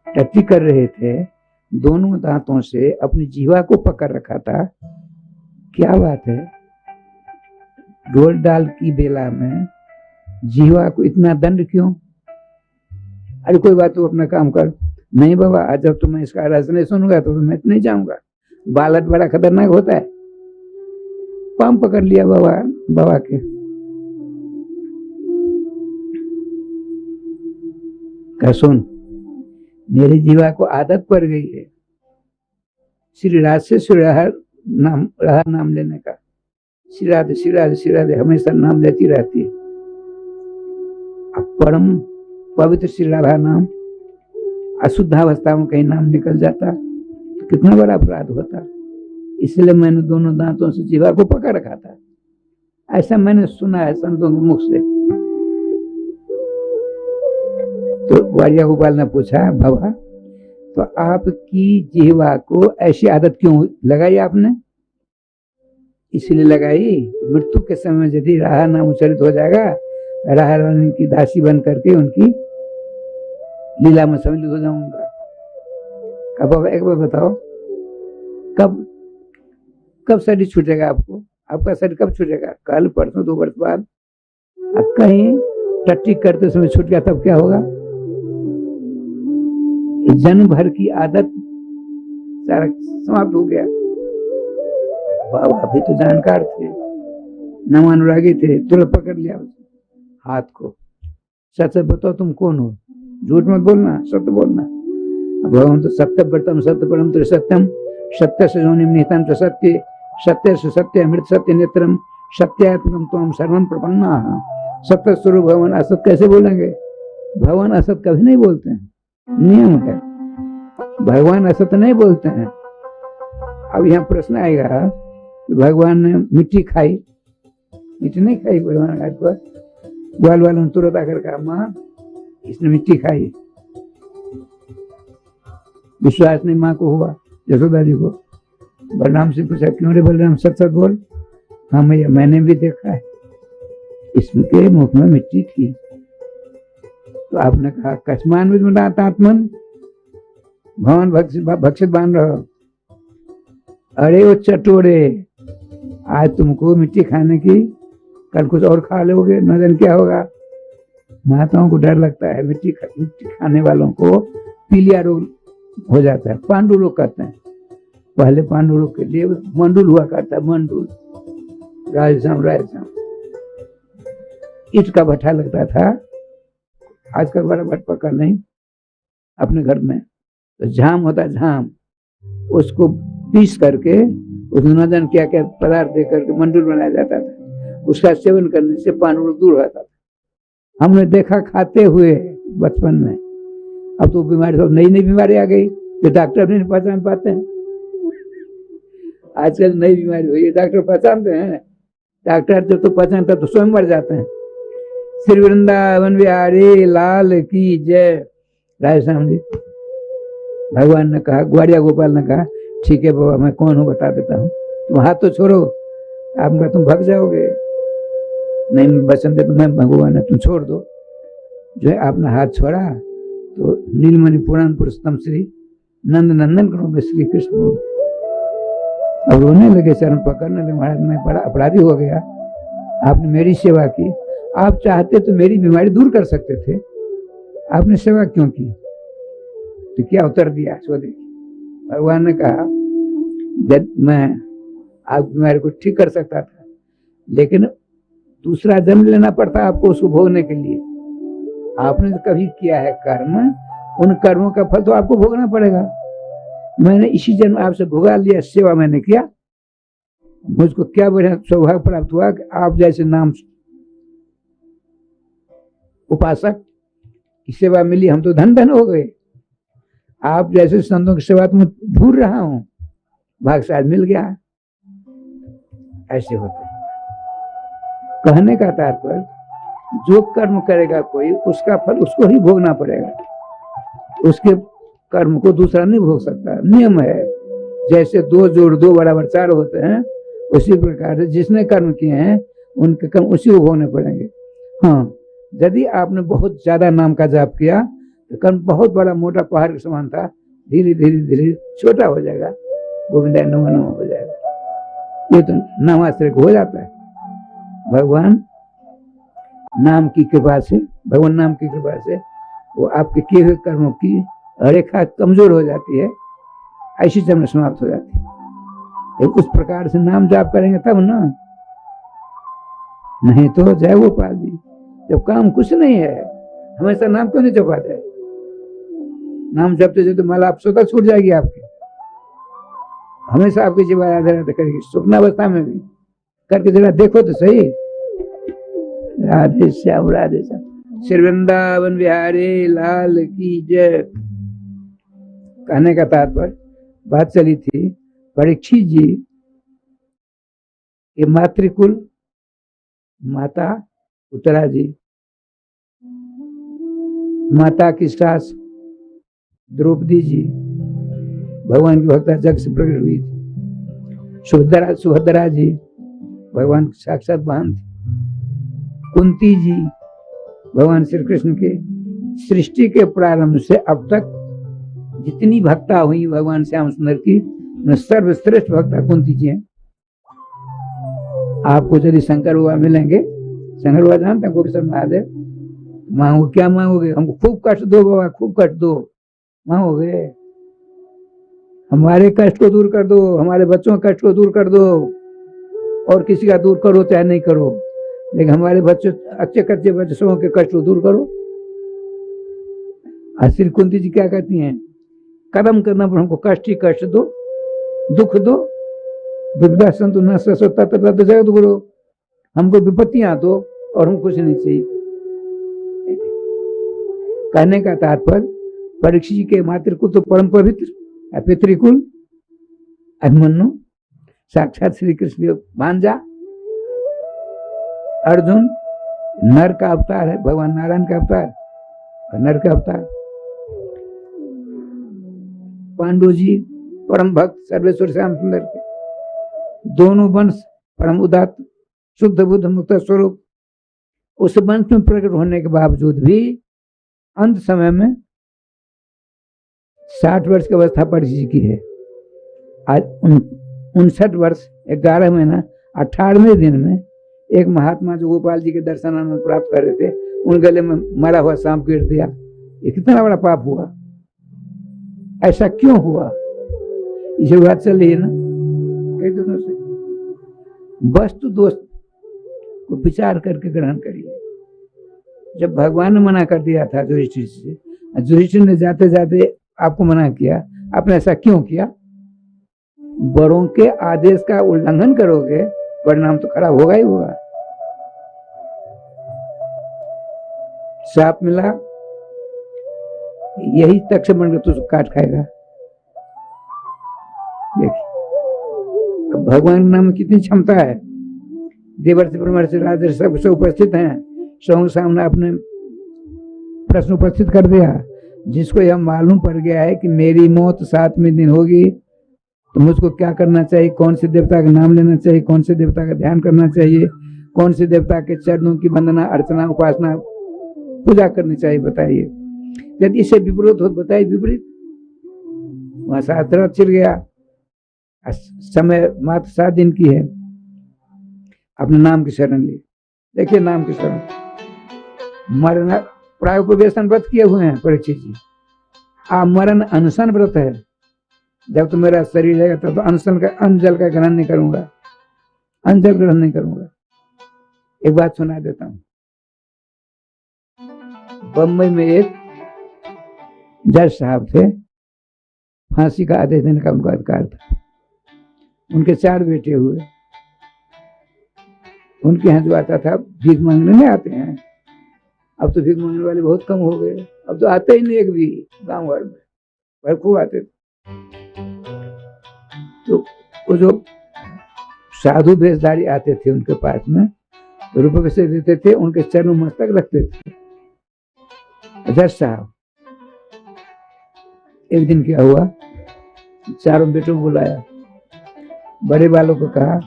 टट्टी कर रहे थे, दोनों दांतों से अपनी जीवा को पकड़ रखा था। क्या बात है, डोल डाल की बेला में जीवा को इतना दंड क्यों? अरे कोई बात, तू अपना काम कर। नहीं बाबा, आज जब तो मैं इसका रस नहीं सुनूंगा तो मैं नहीं जाऊंगा। बालट बड़ा खतरनाक होता है। पाम पकड़ लिया बाबा के। कहा सुन, मेरी जीवा को आदत पड़ गई है श्री राधे से श्री राधा नाम लेने का। श्री राधे श्री राधे श्री राधे हमेशा नाम लेती रहती है। अब परम पवित्र श्री राधा नाम अशुद्धावस्था में कहीं नाम निकल जाता तो कितना बड़ा अपराध होता। इसलिए मैंने दोनों दांतों से जीवा को पकड़ रखा था। ऐसा मैंने सुना है संतों के मुख से। तो ग्वालिया गोपाल ने पूछा, बाबा तो आपकी जीवा को ऐसी आदत क्यों लगाई आपने? इसलिए लगाई, मृत्यु के समय यदि राधा नाम उच्चारित हो जाएगा, राधा रानी की दासी बन करके उनकी लीला में सम्मिलित हो जाऊंगा। कब बाबा एक बार बताओ, कब शरीर छूटेगा आपको? आपका शरीर कब छूटेगा? कल, परसों, 2 वर्ष बाद? अब कहीं टट्टी करते समय छूट गया तब क्या होगा? जन्म भर की आदत सारा समाप्त हो गया। बाबा अभी तो जानकार थे, नम अनुरागी थे, तुरंत पकड़ लिया हाथ को। सच सच बताओ तुम कौन हो? झूठ मत बोलना, सत्य बोलना। भगवान तो सत्य व्रतम सत्य परम तो सत्यम सत्य से जोनिम निहितम च सत्य सत्य से सत्य अमृत सत्य नेत्रम सत्यात्मकम त्वम सर्वम प्रपन्ना। सत्य स्वरूप भगवान असत कैसे बोलेंगे? भगवान असत कभी नहीं बोलते हैं, नियम है। भगवान असत नहीं बोलते हैं। अब यहाँ प्रश्न आएगा, भगवान ने मिट्टी खाई? मिट्टी नहीं खाई भगवान घाट पर। ग्वाल वालों ने तुरंत आकर कहा, माँ इसने मिट्टी खाई। विश्वास नहीं माँ को हुआ, यशोदा जी को। बलराम से पूछा, क्यों रे बलराम, सच सच बोल। हाँ भैया मैंने भी देखा है, इसके मुख में मिट्टी थी। तो आपने कहा, कस्मान विदातात्मन, भवन भक्षित बांध रहो। अरे वो चटोरे, आज तुमको मिट्टी खाने की, कल कुछ और खा लोगे, न जाने क्या होगा। माताओं को डर लगता है, मिट्टी खाने वालों को पीलिया रोग हो जाता है, पांडु रोग कहते हैं। पहले पांडु रोग के लिए मंडूल हुआ करता है, मंडूल, राजश्याम ईट का भट्ठा लगता था। आजकल बड़ा भट्ट पका नहीं अपने घर में, तो झाम होता है, झाम, उसको पीस करके उसमें न जाने क्या क्या पदार्थ दे करके मंडूल बनाया जाता था। उसका सेवन करने से पांडु रोग दूर होता था। हमने देखा खाते हुए बचपन में। अब तो बीमारी, सब नई नई बीमारी आ गई जो डॉक्टर नहीं पहचान पाते हैं। आजकल नई बीमारी हुई है, डॉक्टर पहचानते हैं। डॉक्टर जब तो पहचानता तो स्वयं मर जाते हैं। श्री वृंदावन बिहारी लाल की जय। राधेश्याम जी, भगवान ने कहा, ग्वालिया गोपाल ने कहा, ठीक है बाबा मैं कौन हूँ बता देता हूँ, तुम हाथ तो छोड़ो। आपने कहा तुम भाग जाओगे। नहीं बचन दे, तुम्हें भगवान है, तुम छोड़ दो। जो है आपने हाथ छोड़ा तो नीलमणि पुराण पुरुषोत्तम श्री नंद नंदन करो में श्री कृष्ण। अब रोने लगे, चरण पकड़ने लगे, महाराज मैं बड़ा अपराधी हो गया, आपने मेरी सेवा की। आप चाहते तो मेरी बीमारी दूर कर सकते थे, आपने सेवा क्यों की? तो क्या उत्तर दिया सो देखिए। भगवान ने कहा, जब मैं आप बीमारी को ठीक कर सकता था, लेकिन दूसरा जन्म लेना पड़ता आपको उसको भोगने के लिए। आपने तो कभी किया है कर्म, उन कर्मों का फल तो आपको भोगना पड़ेगा। मैंने इसी जन्म आपसे भोगा लिया, सेवा मैंने किया, मुझको क्या बढ़िया सौभाग्य प्राप्त हुआ कि आप जैसे नाम उपासक की सेवा मिली, हम तो धन धन हो गए। आप जैसे संतों की सेवा तो मैं ढूंढ रहा हूं, भाग से आज मिल गया। ऐसे होते कहने का तात्पर्य, जो कर्म करेगा कोई, उसका फल उसको ही भोगना पड़ेगा, उसके कर्म को दूसरा नहीं भोग सकता। नियम है, जैसे 2 जोड़ 2 बराबर 4 होते हैं, उसी प्रकार से जिसने कर्म किए हैं उनके कर्म उसी को भोगने पड़ेंगे। हाँ, यदि आपने बहुत ज्यादा नाम का जाप किया तो कर्म बहुत बड़ा मोटा पहाड़ के समान था, धीरे धीरे धीरे छोटा हो जाएगा, गोविंदा नमो नमो हो जाएगा। ये तो नामाश्रय को हो जाता है। भगवान नाम की कृपा से, भगवान नाम की कृपा से वो आपके किए हुए कर्मों की रेखा कमजोर हो जाती है, ऐसी जन्म समाप्त हो जाती है। उस प्रकार से नाम जाप करेंगे तब ना, नहीं तो जय गोपाल जी, जब काम कुछ नहीं है हमेशा नाम क्यों नहीं जपाते? नाम जपते जपते माला आप स्वतः छूट जाएगी आपकी, हमेशा आपकी जीवन आधार करेगी, स्वप्नावस्था में भी करके जरा देखो तो सही। राधे श्याम राधे श्याम, श्री वृंदावन बिहारी लाल की जय। कहने का तात्पर्य, बात चली थी परीक्षित जी ये मातृकुल माता उत्तरा जी, माता की सास द्रौपदी जी भगवान की भक्ता जग से प्रकट हुई थी। सुभद्रा जी भगवान की साक्षात बहन थी। कुंती जी भगवान श्री कृष्ण के सृष्टि के प्रारंभ से अब तक जितनी भक्ता हुई भगवान श्याम सुंदर की, सर्वश्रेष्ठ भक्ता कुंती जी हैं। आपको यदि शंकर बाबा मिलेंगे, शंकर बाबा जानते हैं गोपेश्वर महादेव, मांगो क्या मांगोगे? हमको खूब कष्ट दो बाबा, खूब कष्ट दो, मांगोगे? हमारे कष्ट को दूर कर दो, हमारे बच्चों के कष्ट को दूर कर दो, और किसी का दूर करो चाहे नहीं करो, लेकिन हमारे बच्चों अच्छे कच्चे बच्चों के कष्ट को दूर करो। श्री कुंती जी क्या कहती हैं? कदम कदम पर हमको कष्ट ही कष्ट दो, दुख दो, विपदा संतु न ससो तत्र जगत गुरु, हमको विपत्तियां दो और हम कुछ नहीं चाहिए। कहने का तात्पर्य, परीक्षित जी के मातृकुल तो परम पवित्र, पितृकुल अभिमन्यु साक्षात श्री कृष्ण भांजा, अर्जुन नर का अवतार है, भगवान नारायण का अवतार, नर का अवतार। पांडु जी परम भक्त सर्वेश्वर श्याम सुंदर के, दोनों वंश परम उदात्त शुद्ध बुद्ध मुक्त स्वरूप। उस वंश में प्रकट होने के बावजूद भी अंत समय में 60 वर्ष की अवस्था परीक्षित जी की है। आज 59 वर्ष 11 महीना 18वें दिन में एक महात्मा जो गोपाल जी के दर्शन आनंद प्राप्त कर रहे थे, उन गले में मरा हुआ सांप गिर दिया। ये कितना बड़ा पाप हुआ? ऐसा क्यों हुआ? इसे बात चल रही है ना कई दिनों से। वस्तु दोष को विचार करके ग्रहण करिए। जब भगवान ने मना कर दिया था युधिष्ठिर से, युधिष्ठिर ने जाते जाते आपको मना किया, आपने ऐसा क्यों किया? बड़ों के आदेश का उल्लंघन करोगे, परिणाम तो खराब होगा ही होगा। सांप मिला, यही तक्ष बनकर तुझको काट खाएगा। देखिए भगवान के नाम में कितनी क्षमता है। देवर्षि ब्रह्मर्षि राजर्षि सब उपस्थित हैं, सबके सामने अपने प्रश्न उपस्थित कर दिया। जिसको यह मालूम पड़ गया है कि मेरी मौत 7वें दिन होगी, तो मुझको क्या करना चाहिए, कौन से देवता का नाम लेना चाहिए, कौन से देवता का ध्यान करना चाहिए, कौन से देवता के चरणों की वंदना अर्चना उपासना पूजा करनी चाहिए, बताइए। यदि इससे विपरीत हो, बताइए विपरीत। वहां शास्त्र छिड़ गया। समय मात्र 7 दिन की है, अपने नाम की शरण ली। देखिए नाम की शरण, मरण प्रायोपवेशन व्रत किए हुए हैं परीक्षित जी। मरण अनशन व्रत है। जब तो मेरा शरीर रहेगा तब तो अनशन का अन्न जल का ग्रहण नहीं करूंगा, अन्न जल ग्रहण नहीं करूंगा। एक बात सुना देता हूं। बम्बई में एक जज साहब थे, फांसी का आदेश देने का उनका अधिकार था। उनके 4 बेटे हुए। उनके यहाँ जो आता था, भीख मांगने नहीं आते हैं, अब तो भीख मांगने वाले बहुत कम हो गए, अब तो आते ही नहीं एक भी गांव भर में, पर खूब आते थे। तो वो जो साधु भेषधारी आते थे उनके पास में, तो रुपये पैसे देते थे, उनके चरणों मस्तक रखते थे। जज साहब, एक दिन क्या हुआ, 4 बेटों को बुलाया, बड़े वालों को कहा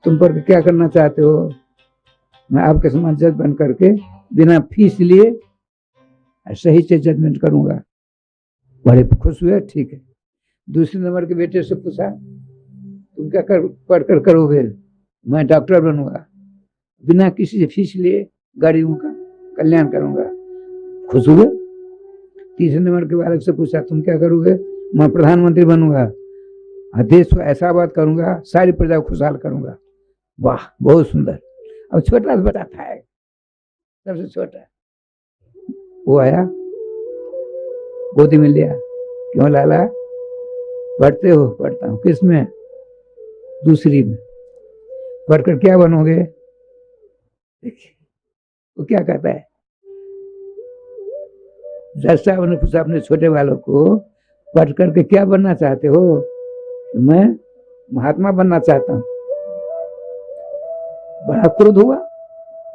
तुम पर क्या करना चाहते हो? मैं आपके समान जज बन करके बिना फीस लिए सही से जजमेंट करूंगा। बड़े खुश हुए, ठीक है। दूसरे नंबर के बेटे से पूछा, तुम क्या पढ़ कर करोगे? मैं डॉक्टर बनूंगा, बिना किसी से फीस लिए गरीबों का कल्याण करूंगा। खुश हुए। तीसरे नंबर के बालक से पूछा, तुम क्या करोगे? मैं प्रधानमंत्री बनूंगा, देश को ऐसा बात करूंगा, सारी प्रजा को खुशहाल करूंगा। वाह, बहुत सुंदर। अब छोटा सा बता था, सबसे छोटा, वो आया, गोदी में लिया। क्यों लाला, पढ़ते हो? पढ़ता हूँ। किस में? दूसरी में। पढ़कर क्या बनोगे? देखिए वो क्या कहता है। जज साहब ने पूछा अपने छोटे वालों को, पढ़ करके क्या बनना चाहते हो? मैं महात्मा बनना चाहता हूँ। बड़ा क्रोध हुआ,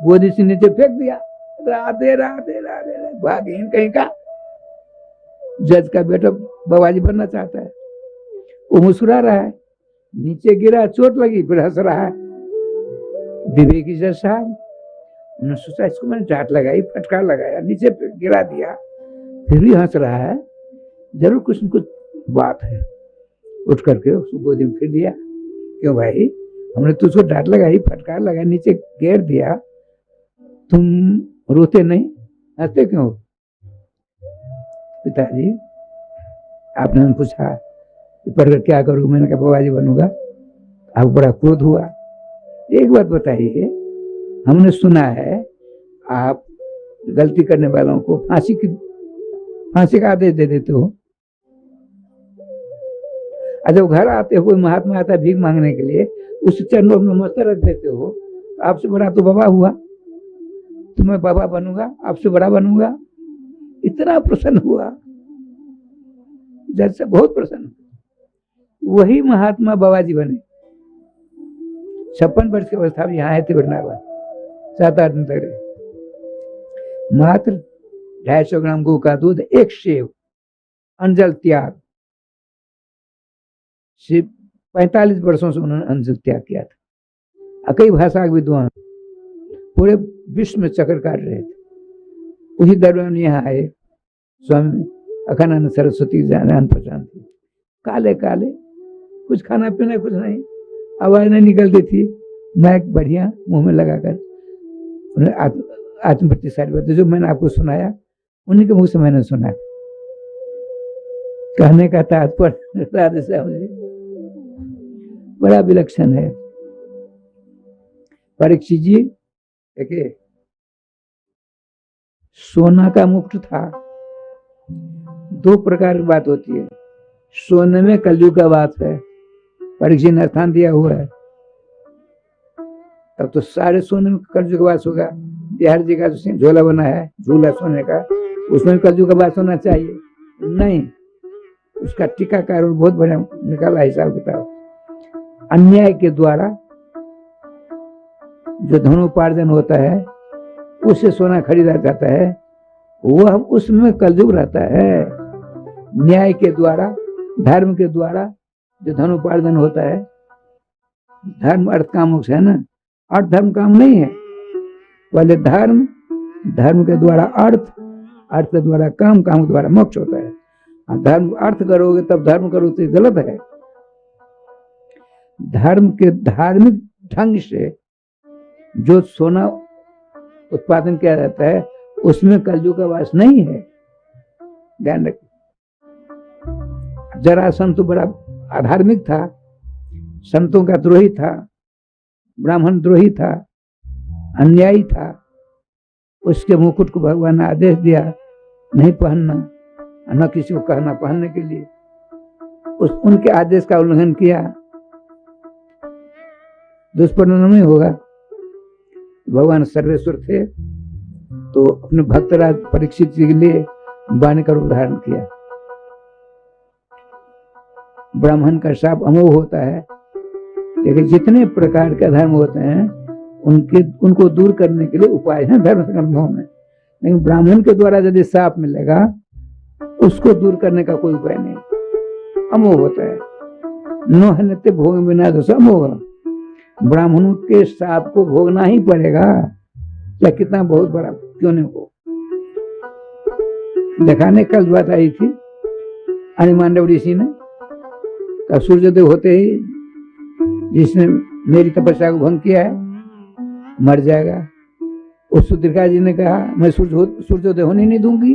गोदी से नीचे फेंक दिया। राधे राधे राधे, भागहीन कहीं का। जज का बेटा बाबाजी बनना चाहता है, वो मुस्कुरा रहा है, नीचे गिरा, चोट लगी, फिर हंस रहा है। विवेकी जज साहब, उन्होंने सोचा इसको मैंने डांट लगाई, फटकार लगाया, नीचे गिरा दिया, फिर भी हंस रहा है, जरूर कुछ न कुछ बात है। उठ करके उसको गोदी में फिर दिया। क्यों भाई, हमने तुझको डांट लगाई, फटकार लगाई, नीचे गिर दिया, तुम रोते नहीं, हंसते क्यों? पिताजी, आपने पूछा पढ़कर क्या करूँ? मैंने कहा बाबाजी बनूंगा। अब बड़ा क्रोध हुआ। एक बात बताइए, हमने सुना है आप गलती करने वालों को फांसी का आदेश दे देते हो। जब घर आते हो, कोई महात्मा आता है भीख मांगने के लिए, उस चरणों में नमस्ते रख देते हो। आपसे बड़ा तो बाबा हुआ, तो मैं बाबा बनूंगा, आपसे बड़ा बनूंगा। इतना प्रसन्न हुआ, जज से बहुत प्रसन्न। वही महात्मा बाबाजी बने। 56 वर्ष की अवस्था में यहाँ आए थे वृंदावन, 7-8 दिन तक। मात्र 250 ग्राम गौ का दूध, एक सेव, अंजल त्याग। सिर्फ 45 वर्षों से उन्होंने अंजल त्याग किया था। कई भाषा के विद्वान पूरे विश्व में चक्कर काट रहे थे। उसी दरमियान यहाँ आए स्वामी अखंडानंद सरस्वती, जान पहचान थी, काले काले, कुछ खाना पीना कुछ नहीं, आवाज नहीं निकलती थी। मैक बढ़िया मुंह में लगाकर उन्हें आत्मप्रति सारी बातें जो मैंने आपको सुनाया, उन्हीं के मुंह से मैंने सुना। कहने का तात्पर्य राधे श्याम जी बड़ा विलक्षण है। परीक्षित जी देखिए, सोना का मुकुट था। 2 प्रकार की बात होती है। सोने में कलयुग का बात है, परीक्षित ने स्थान दिया हुआ है, तब तो सारे सोने में कलयुग का वास होगा। बिहार जी का जो झोला बना है, झूला सोने का, उसमें कलयुग का वास होना चाहिए नहीं। उसका टीकाकार बहुत बढ़िया निकाला हिसाब किताब। अन्याय के द्वारा जो धनोपार्जन होता है, उससे सोना खरीदा जाता है, वह उसमें कलयुग रहता है। न्याय के द्वारा, धर्म के द्वारा जो धनोपार्जन होता है, धर्म अर्थ काम मोक्ष है ना, अर्थ धर्म काम नहीं है। पहले धर्म, धर्म के द्वारा अर्थ, अर्थ के द्वारा काम, काम के द्वारा मोक्ष होता है। धर्म अर्थ करोगे तब धर्म करो तो गलत है। धर्म के धार्मिक ढंग से जो सोना उत्पादन किया जाता है, उसमें कलयुग का वास नहीं है, ध्यान रखिए। जरासंध तो बड़ा अधार्मिक था, संतों का द्रोही था, ब्राह्मण द्रोही था, अन्यायी था। उसके मुकुट को भगवान ने आदेश दिया नहीं पहनना, न किसी को कहना पहनने के लिए। उनके आदेश का उल्लंघन किया, दुष्परिणाम नहीं होगा। भगवान सर्वेश्वर थे, तो अपने भक्तराज परीक्षित के लिए वाणी का रूप धारण किया। ब्राह्मण का शाप अमोघ होता है, लेकिन जितने प्रकार के धर्म होते हैं उनको दूर करने के लिए उपाय है धर्म ग्रंथों में। लेकिन ब्राह्मण के द्वारा यदि शाप मिलेगा, उसको दूर करने का कोई उपाय नहीं, अमोघ होता है। नोह नित्य भोग बिना दोष अमोघ। ब्राह्मणों के शाप को भोगना ही पड़ेगा, या कितना बहुत बड़ा क्यों नहीं हो। दिखाने कल बात आई थी हनुमान ऋषि ने, तब सूर्योदय होते ही जिसने मेरी तपस्या को भंग किया है मर जाएगा। उस सुदीर्घा जी ने कहा मैं सूर्योदय होने नहीं दूंगी।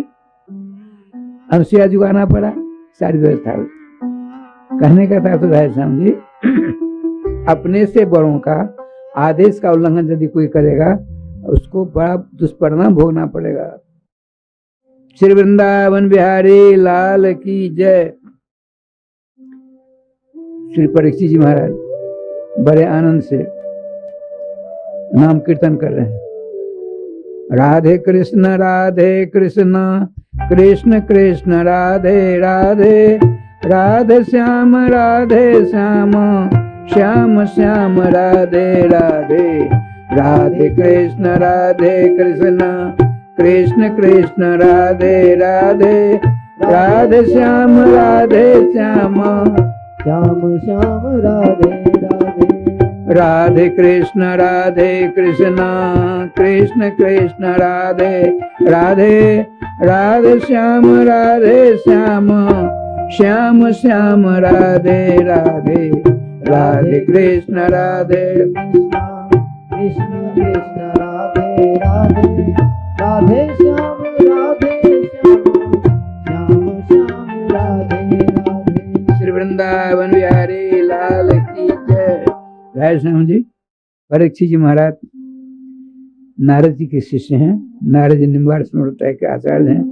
अनुसुईया जी को आना पड़ा, सारी व्यवस्था हुई। कहने का था तो राधेश्याम जी अपने से बड़ों का आदेश का उल्लंघन यदि कोई करेगा उसको बड़ा दुष्परिणाम भोगना पड़ेगा। श्री वृंदावन बिहारी लाल की जय। श्री परीक्षित जी महाराज बड़े आनंद से नाम कीर्तन कर रहे हैं। राधे कृष्ण कृष्ण कृष्ण राधे राधे, राधे श्याम श्याम श्याम राधे राधे, राधे कृष्ण कृष्ण कृष्ण राधे राधे, राधे श्याम श्याम
श्याम श्याम राधे राधे,
राधे कृष्ण कृष्ण कृष्ण राधे राधे, राधे श्याम श्याम श्याम श्याम राधे राधे, राधे कृष्ण
कृष्ण कृष्ण राधे राधे, राधे श्याम श्याम श्याम राधे राधे।
श्री वृंदावन बिहारी लाल की जय। राधेश्याम जी परीक्षित जी महाराज नारद जी के शिष्य हैं। नारद जी निम्बाड़ संप्रदाय के आचार्य हैं।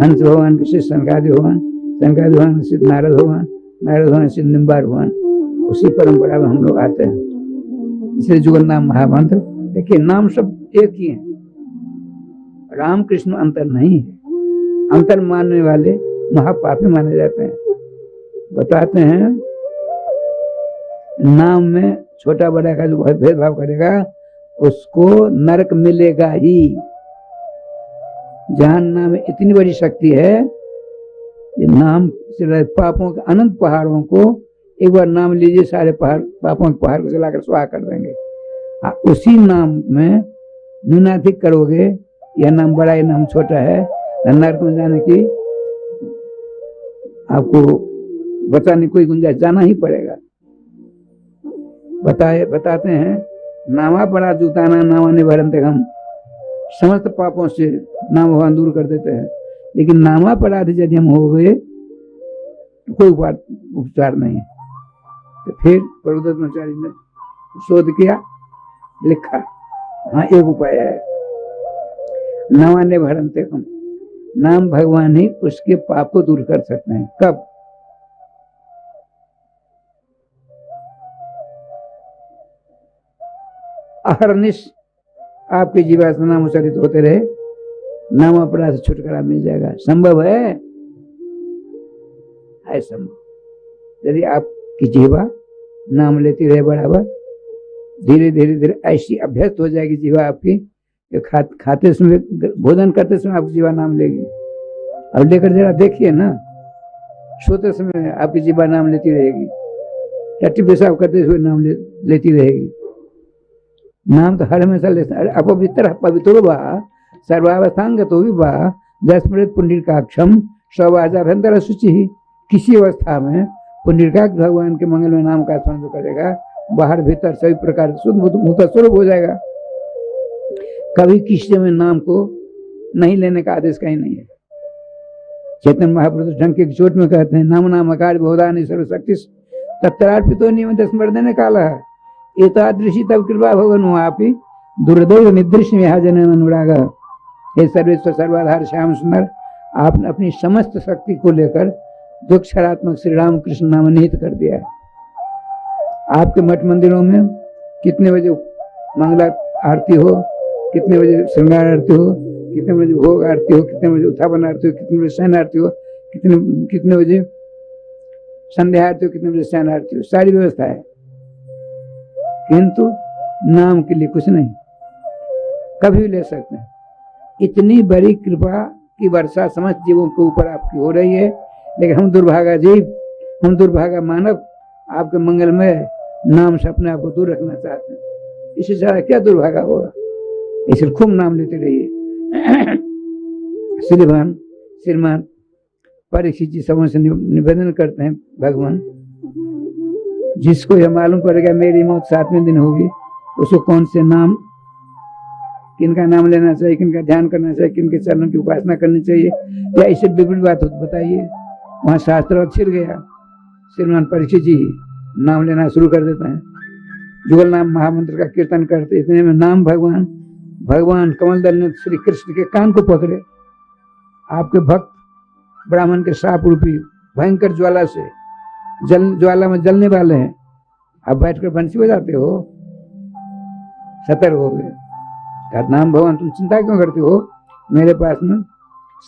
हंस भगवान के शिष्य सनकादि भगवान, सनकादि भगवान से नारद भगवान, नारद भगवान से निम्बाड़ भगवान, उसी परंपरा में हम लोग आते हैं। इसलिए जुगल नाम महामंत्र। देखिए नाम सब एक ही है, राम कृष्ण अंतर नहीं है। अंतर मानने वाले महापापी माने जाते हैं। बताते हैं नाम में छोटा बड़ा का जो भेदभाव करेगा उसको नरक मिलेगा ही। जहां नाम में इतनी बड़ी शक्ति है, ये नाम से पापों के अनंत पहाड़ों को एक बार नाम लीजिए, सारे पहाड़ पापों के पहाड़ को जलाकर स्वाहा कर देंगे। उसी नाम में न्यूनाधिक करोगे, यह नाम बड़ा है नाम छोटा है, नरक में जाने की आपको बचाने कोई गुंजाइश, जाना ही पड़ेगा। बताते हैं नामा पड़ा जूताना नामाने भरंते हम, समस्त पापों से नाम भगवान दूर कर देते हैं। लेकिन नामा पराध यदि हम हो गए तो कोई उपचार नहीं है। तो फिर प्रभुदत्ताचार्य ने शोध किया, लिखा हाँ एक उपाय है, नामाने भरंते हम, नाम भगवान ही उसके पाप को दूर कर सकते हैं। कब? अहरनिश आपके जीवात्मा नाम उच्चारित होते रहे, नाम अपराध से छुटकारा मिल जाएगा। संभव है संभव। यदि आपकी जीवा नाम लेती रहे बराबर, धीरे धीरे धीरे ऐसी अभ्यस्त हो जाएगी जीवा आपकी, खाते समय भोजन करते समय आपकी जीवा नाम लेगी। अब लेकर जरा देखिए ना, सोते समय आपकी जीवा नाम लेती रहेगी, टट्टी पेशाब करते हुए नाम लेती रहेगी। नाम तो हर हमेशा लेता है। अपवित्र पवित्रो बा सर्वावस्थांग तो भी बा जस्मृत पुंडरीकाक्षम सवाजाभ्यंतर शुचि। किसी अवस्था में पुंडरीकाक्ष भगवान के मंगल में नाम का स्मरण करेगा, बाहर भीतर सभी प्रकार शुद्ध मुक्त स्वरूप हो जाएगा। कभी किसी में नाम को नहीं लेने का आदेश कहीं नहीं है। चैतन्य महाप्रभु ढंग के चोट में कहते हैं नाम नामकार बहुधानि सर्वशक्ति तत्तरार्पितो नियमित स्मरण काला एतादृशी तब कृपा भगवान आपी दुर्दैव निदृश्य में जन अनुराग। हे सर्वेश्वर सर्वाधार श्याम सुंदर, आपने अपनी समस्त शक्ति को लेकर दुक्षरात्मक श्री राम कृष्ण नाम निहित कर दिया है। आपके मठ मंदिरों में कितने बजे मंगला आरती हो, कितने बजे श्रृंगार आरती हो, कितने बजे भोग आरती हो, कितने बजे उत्थापन आरती हो, कितने बजे शयन आरती हो, कितने बजे संध्या आरती हो, कितने बजे शयन आरती हो, सारी व्यवस्था है। किंतु नाम के लिए कुछ नहीं, कभी भी ले सकते हैं। इतनी बड़ी कृपा की वर्षा समस्त जीवों के ऊपर आपकी हो रही है, लेकिन हम दुर्भागा जीव, हम दुर्भागा मानव आपके मंगल में नाम से अपने आप को दूर रखना चाहते हैं। इससे ज्यादा क्या दुर्भागा होगा। इसलिए खूब नाम लेते रहिए। श्रीमान श्रीमान परीक्षित जी समूह से निवेदन करते हैं, भगवान जिसको यह मालूम पड़ेगा मेरी मौत 7वें दिन होगी, उसको कौन से नाम, किनका नाम लेना चाहिए, किनका ध्यान करना चाहिए, किनके चरणों की उपासना करनी चाहिए, या इससे विपरीत बात हो तो बताइए। वहाँ शास्त्र छिड़ गया। श्रीमान परीक्षित जी नाम लेना शुरू कर देते हैं, जुगल नाम महामंत्र का कीर्तन करते, इतने में नाम भगवान कमलदल ने श्री कृष्ण के कान को पकड़े। आपके भक्त ब्राह्मण के साप रूपी भयंकर ज्वाला से ज्वाला में जलने वाले हैं, आप बैठकर बंसी बजाते हो, सतर्क हो गए। कहा नाम भगवान तुम चिंता क्यों करते हो, मेरे पास में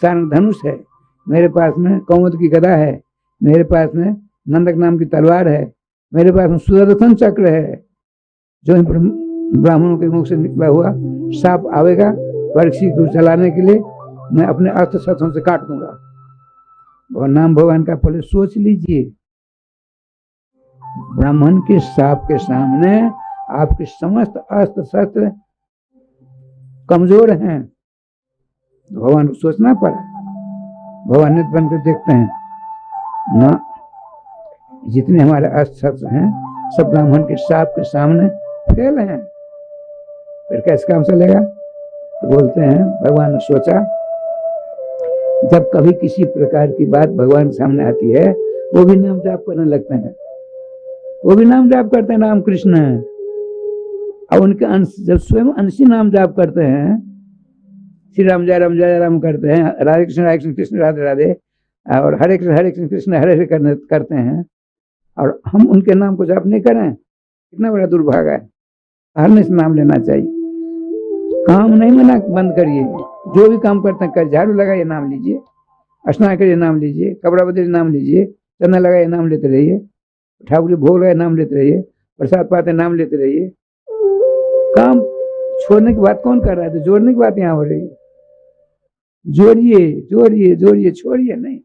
सारंग धनुष है, मेरे पास में कौमुद की गदा है, मेरे पास में नंदक नाम की तलवार है, मेरे पास में सुदर्शन चक्र है। जो ब्राह्मणों के मुख से निकला हुआ साप आवेगा परीक्षित को चलाने के लिए, मैं अपने अस्त्र शस्त्रों से काट दूंगा। और नाम भगवान का पहले सोच लीजिए, ब्राह्मण के साप के सामने आपके समस्त अस्त्र शस्त्र कमजोर हैं, भगवान को सोचना पड़ा। भगवान ने बनकर देखते हैं ना, जितने हमारे अस्त्र शस्त्र हैं सब ब्राह्मण के साप के सामने फेल हैं, फिर कैसे काम चलेगा। तो बोलते हैं भगवान ने सोचा, जब कभी किसी प्रकार की बात भगवान के सामने आती है वो भी नाम जाप करने लगते हैं, वो भी नाम जाप करते हैं, नाम कृष्ण है। अब उनके अंश जब स्वयं अंशी नाम जाप करते हैं, श्री राम जय राम करते हैं, राधे कृष्ण कृष्ण राधे राधे, और हरे कृष्ण कृष्ण हरे हरे करते हैं, और हम उनके नाम को जाप नहीं करें, कितना बड़ा दुर्भाग्य है। हर ने नाम लेना चाहिए, काम नहीं मना बंद करिए, जो भी काम करते हैं कर, झाड़ू लगाइए नाम लीजिए, स्नान करिए नाम लीजिए, कपड़ा बदलिए नाम लीजिए, चंदन लगाइए नाम लेते रहिए, ठाकुर भोग लगाए नाम लेते रहिए, प्रसाद पाते नाम लेते रहिए। काम छोड़ने की बात कौन कर रहा है, तो जोड़ने की बात यहाँ हो रही है। जोड़िए जोड़िए जोड़िए, छोड़िए नहीं।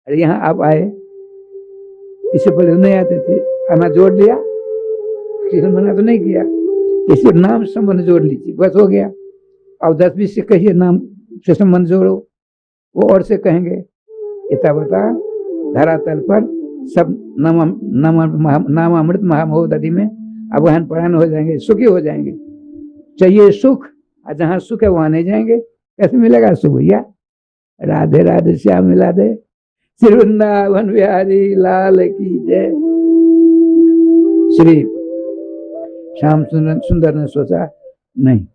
अरे यहाँ आप आए, इससे पहले नहीं आते थे, आना जोड़ लिया, किसी मना तो नहीं किया, इसे नाम संबंध जोड़ लीजिए, बस हो गया। अब 10-20 से कहिए नाम से संबंध जोड़ो, वो और से कहेंगे, इतना बता धरातल पर सब नामामृत महामहोदधि में अब वहन परायण हो जाएंगे, सुखी हो जाएंगे। चाहिए सुख, और जहाँ सुख है वहां नहीं जाएंगे, कैसे मिलेगा सुख भैया। राधे राधे श्याम मिला दे, श्री वृंदावन बिहारी लाल की जय। श्री श्याम सुंदर ने सोचा, नहीं,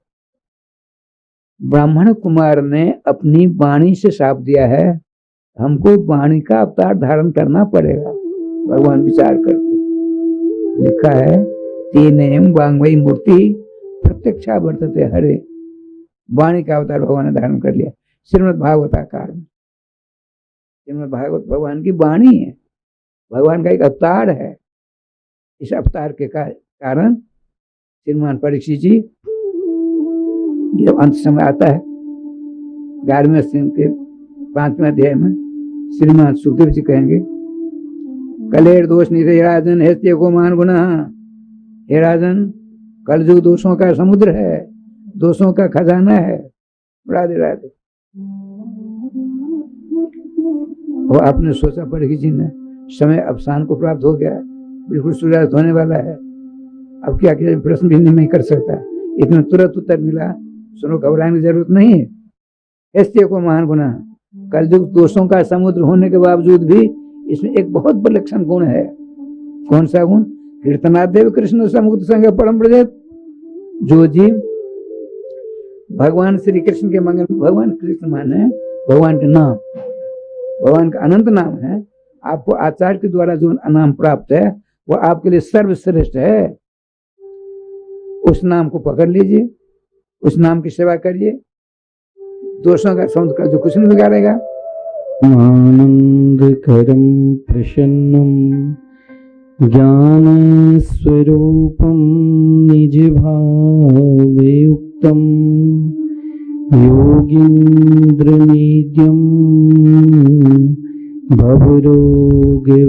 ब्राह्मण कुमार ने अपनी वाणी से शाप दिया है, हमको वाणी का अवतार धारण करना पड़ेगा। भगवान विचार करते, लिखा है तेनेम वांग्मयी मूर्ति प्रत्यक्षा वर्तते हरे, वाणी का अवतार भगवान ने धारण कर लिया। श्रीमद् भागवताकार में, श्रीमद् भागवत भगवान की वाणी है, भगवान का एक अवतार है। इस अवतार के कारण श्रीमान परीक्षित जी, जब अंत समय आता है 11वें स्कंद के 5वें अध्याय में, श्रीमान सुखदेव जी कहेंगे, कलेर दोष निधे हे राजन हेस्ते को मान गुना। हे राजन, कलयुग दोषों का समुद्र है, दोषों का खजाना है। राधे राधे। वो आपने सोचा परीक्षित जी ने, समय अवसान को प्राप्त हो गया, बिल्कुल सूर्यास्त होने वाला है, अब क्या किया, प्रश्न भी नहीं कर सकता, इतना तुरंत उत्तर मिला। सुनो, घबराने की जरूरत नहीं है। ऐसे को महान गुना, कलयुग दोषों का समुद्र होने के बावजूद भी इसमें एक बहुत विलक्षण गुण है। कौन सा गुण? कीर्तनादेव कृष्ण समुद्र संग परम ब्रजेत। जो जीव भगवान श्री कृष्ण के मंगल, भगवान कृष्ण माने भगवान के नाम, भगवान का अनंत नाम है। आपको आचार्य के द्वारा जो नाम प्राप्त है वो आपके लिए सर्वश्रेष्ठ है। उस नाम को पकड़ लीजिए, उस नाम की सेवा करिए, दोषों का समुद्र का जो कुछ नहीं बिगाड़ेगा।
आनंदकरं प्रसन्नं ज्ञान स्वरूपं निजभावयुक्तं योगीन्द्रनित्यं भवरोगवेद्यं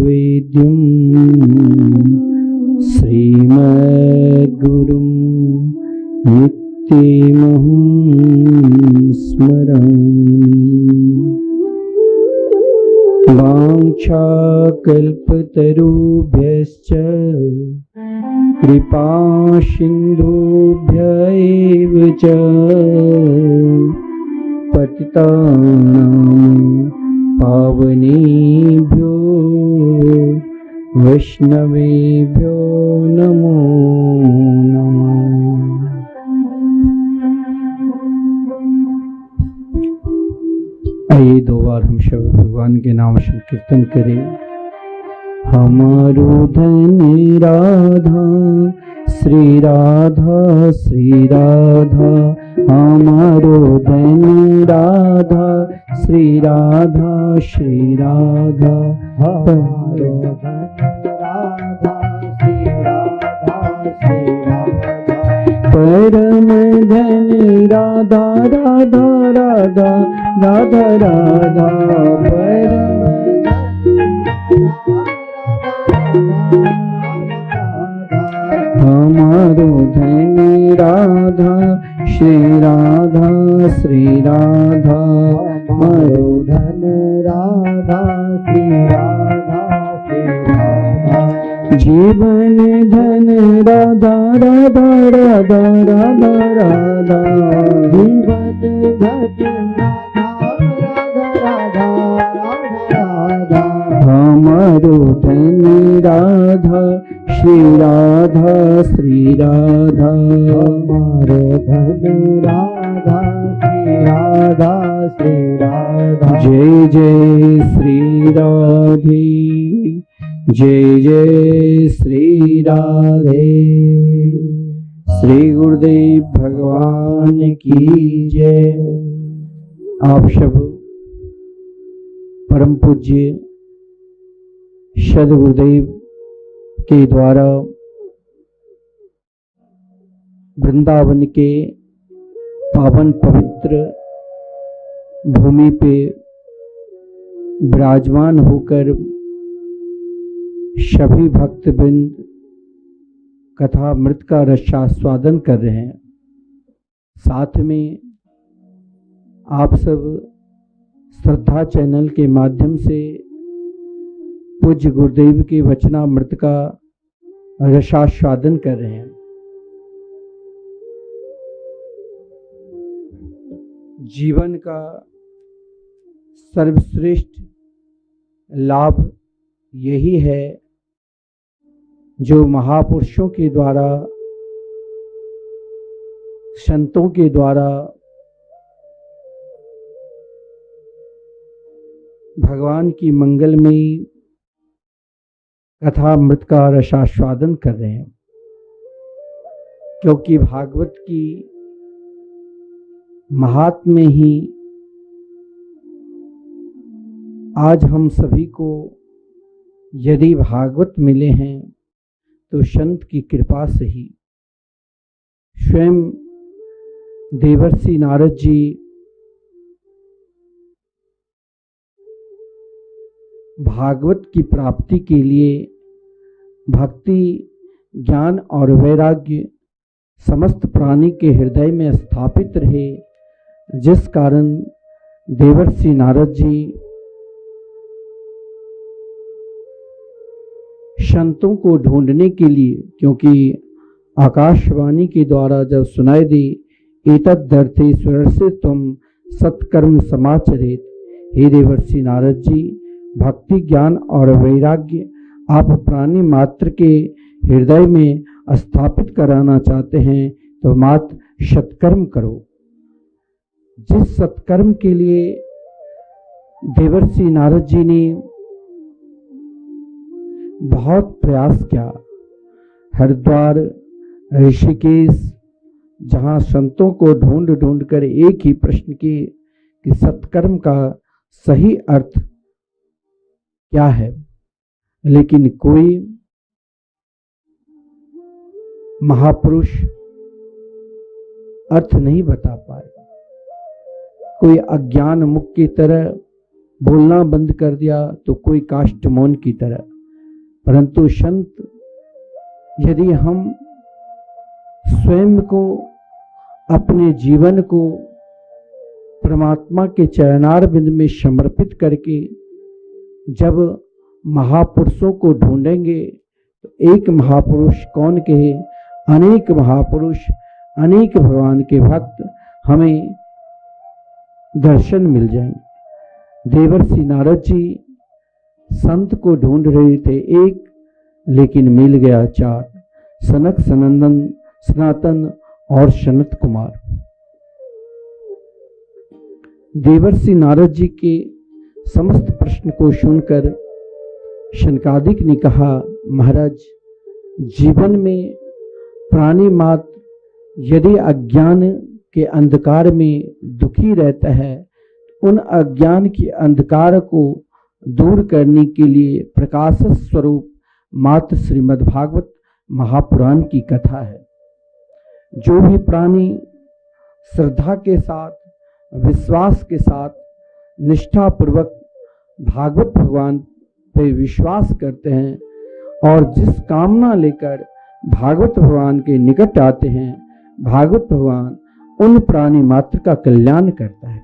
श्रीमद्गुरुं नित्यमहं वाञ्छाकल्पतरुभ्यश्च कृपा सिन्धुभ्य एव च पतितानां पावनेभ्यो वैष्णवेभ्यो नमो नमः। आइए 2 बार हम शब्द भगवान के नाम संकीर्तन करें। हमारो धन राधा श्री राधा श्री राधा, हमारो धन राधा श्री राधा श्री राधा, हमारो धन राधा श्री राधा श्री राधा, परम धन राधा राधा राधा राधा राधा, परम हमारो धन राधा श्री राधा श्री राधा, हमारो धन राधा श्री राधा श्री राधा, जीवन धन राधा राधा राधा राधा राधा, जीवन धन राधा राधा, हमारो धन राधा श्री राधा श्री राधा, हमारो धन राधा श्री राधा श्री राधा। जय जय श्री राधे, जय जय श्री राधे। श्री गुरुदेव भगवान की जय। आप सब परम पूज्य सद्गुरुदेव के द्वारा वृंदावन के पावन पवित्र भूमि पे विराजमान होकर सभी भक्तवृंद कथामृत का रसास्वादन कर रहे हैं। साथ में आप सब श्रद्धा चैनल के माध्यम से पूज्य गुरुदेव के वचनामृत का रसास्वादन कर रहे हैं। जीवन का सर्वश्रेष्ठ लाभ यही है जो महापुरुषों के द्वारा, संतों के द्वारा भगवान की मंगलमयी कथामृत का रसास्वादन कर रहे हैं। क्योंकि भागवत की महात्म्य ही आज हम सभी को यदि भागवत मिले हैं तो संत की कृपा से ही। स्वयं देवर्षि नारद जी भागवत की प्राप्ति के लिए भक्ति, ज्ञान और वैराग्य समस्त प्राणी के हृदय में स्थापित रहे, जिस कारण देवर्षि नारद जी संतों को ढूंढने के लिए, क्योंकि आकाशवाणी के द्वारा जब सुनाई दी एतद्धर्थेश्वर से तुम सत्कर्म समाचरित, हे देवर्षि नारद जी, भक्ति, ज्ञान और वैराग्य आप प्राणी मात्र के हृदय में स्थापित कराना चाहते हैं तो मात्र सत्कर्म करो। जिस सत्कर्म के लिए देवर्षि नारद जी ने बहुत प्रयास किया, हरिद्वार, ऋषिकेश, जहाँ संतों को ढूंढ ढूंढ कर एक ही प्रश्न किए कि सत्कर्म का सही अर्थ क्या है, लेकिन कोई महापुरुष अर्थ नहीं बता पाए। कोई अज्ञान मुख की तरह बोलना बंद कर दिया तो कोई काष्ठ मौन की तरह। परंतु संत, यदि हम स्वयं को, अपने जीवन को परमात्मा के चरणारविंद में समर्पित करके जब महापुरुषों को ढूंढेंगे तो एक महापुरुष कौन कहे, अनेक महापुरुष, अनेक भगवान के भक्त हमें दर्शन मिल जाएंगे। देवर्षि नारद जी संत को ढूंढ रहे थे एक, लेकिन मिल गया चार, सनक सनंदन सनातन और सनत कुमार। देवर्षि नारद जी के समस्त प्रश्न को सुनकर शनकादिक ने कहा, महाराज, जीवन में प्राणी मात्र यदि अज्ञान के अंधकार में दुखी रहता है, उन अज्ञान के अंधकार को दूर करने के लिए प्रकाश स्वरूप मात्र श्रीमद् भागवत महापुराण की कथा है। जो भी प्राणी श्रद्धा के साथ, विश्वास के साथ, निष्ठापूर्वक भागवत भगवान पे विश्वास करते हैं और जिस कामना लेकर भागवत भगवान के निकट आते हैं, भागवत भगवान उन प्राणी मात्र का कल्याण करता है।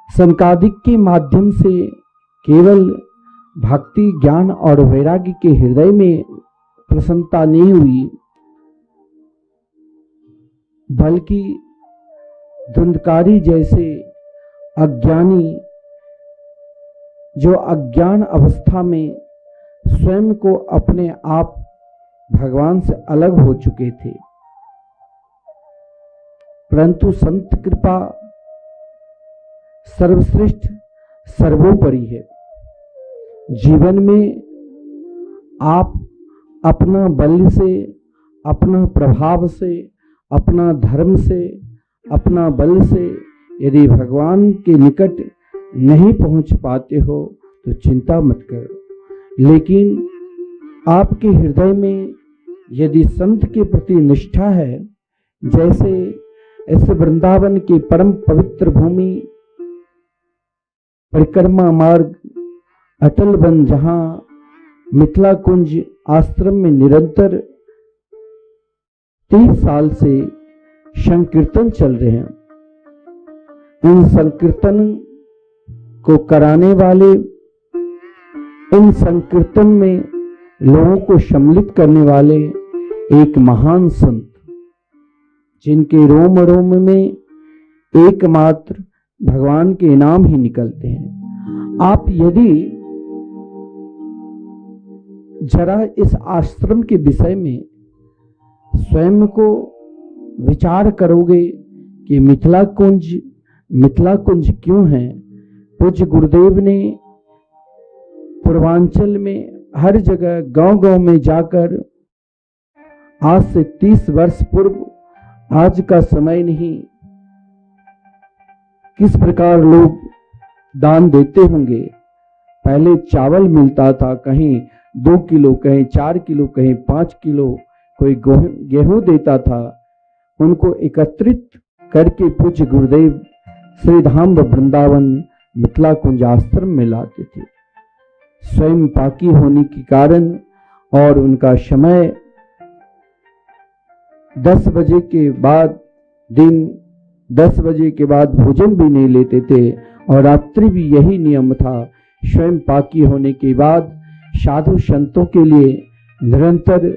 सनकादिक के माध्यम से केवल भक्ति, ज्ञान और वैराग्य के हृदय में प्रसन्नता नहीं हुई, बल्कि धुंधकारी जैसे अज्ञानी जो अज्ञान अवस्था में स्वयं को अपने आप भगवान से अलग हो चुके थे, परंतु संत कृपा सर्वश्रेष्ठ सर्वोपरि है। जीवन में आप अपना बल से, अपना प्रभाव से, अपना धर्म से, अपना बल से यदि भगवान के निकट नहीं पहुंच पाते हो तो चिंता मत करो, लेकिन आपके हृदय में यदि संत के प्रति निष्ठा है, जैसे इस वृंदावन की परम पवित्र भूमि, परिक्रमा मार्ग, अटल वन, जहां मिथिला कुंज आश्रम में निरंतर 30 साल से संकीर्तन चल रहे हैं, इन संकीर्तन को कराने वाले, इन संकीर्तन में लोगों को सम्मिलित करने वाले एक महान संत, जिनके रोम रोम में एकमात्र भगवान के नाम ही निकलते हैं। आप यदि जरा इस आश्रम के विषय में स्वयं को विचार करोगे कि मिथिला कुंज क्यों है। पूज्य गुरुदेव ने पूर्वांचल में हर जगह गांव-गांव में जाकर आज से 30 वर्ष पूर्व, आज का समय नहीं, किस प्रकार लोग दान देते होंगे। पहले चावल मिलता था, कहीं 2 किलो, कहीं 4 किलो, कहीं 5 किलो, कोई गेहूं देता था। उनको एकत्रित करके पूज्य गुरुदेव श्री धाम वृंदावन मिथिला कुंज आश्रम में लाते थे। स्वयं पाकी होने के कारण और उनका समय 10 बजे के बाद, दिन 10 बजे के बाद भोजन भी नहीं लेते थे और रात्रि भी यही नियम था। स्वयं पाकी होने के बाद साधु संतों के लिए निरंतर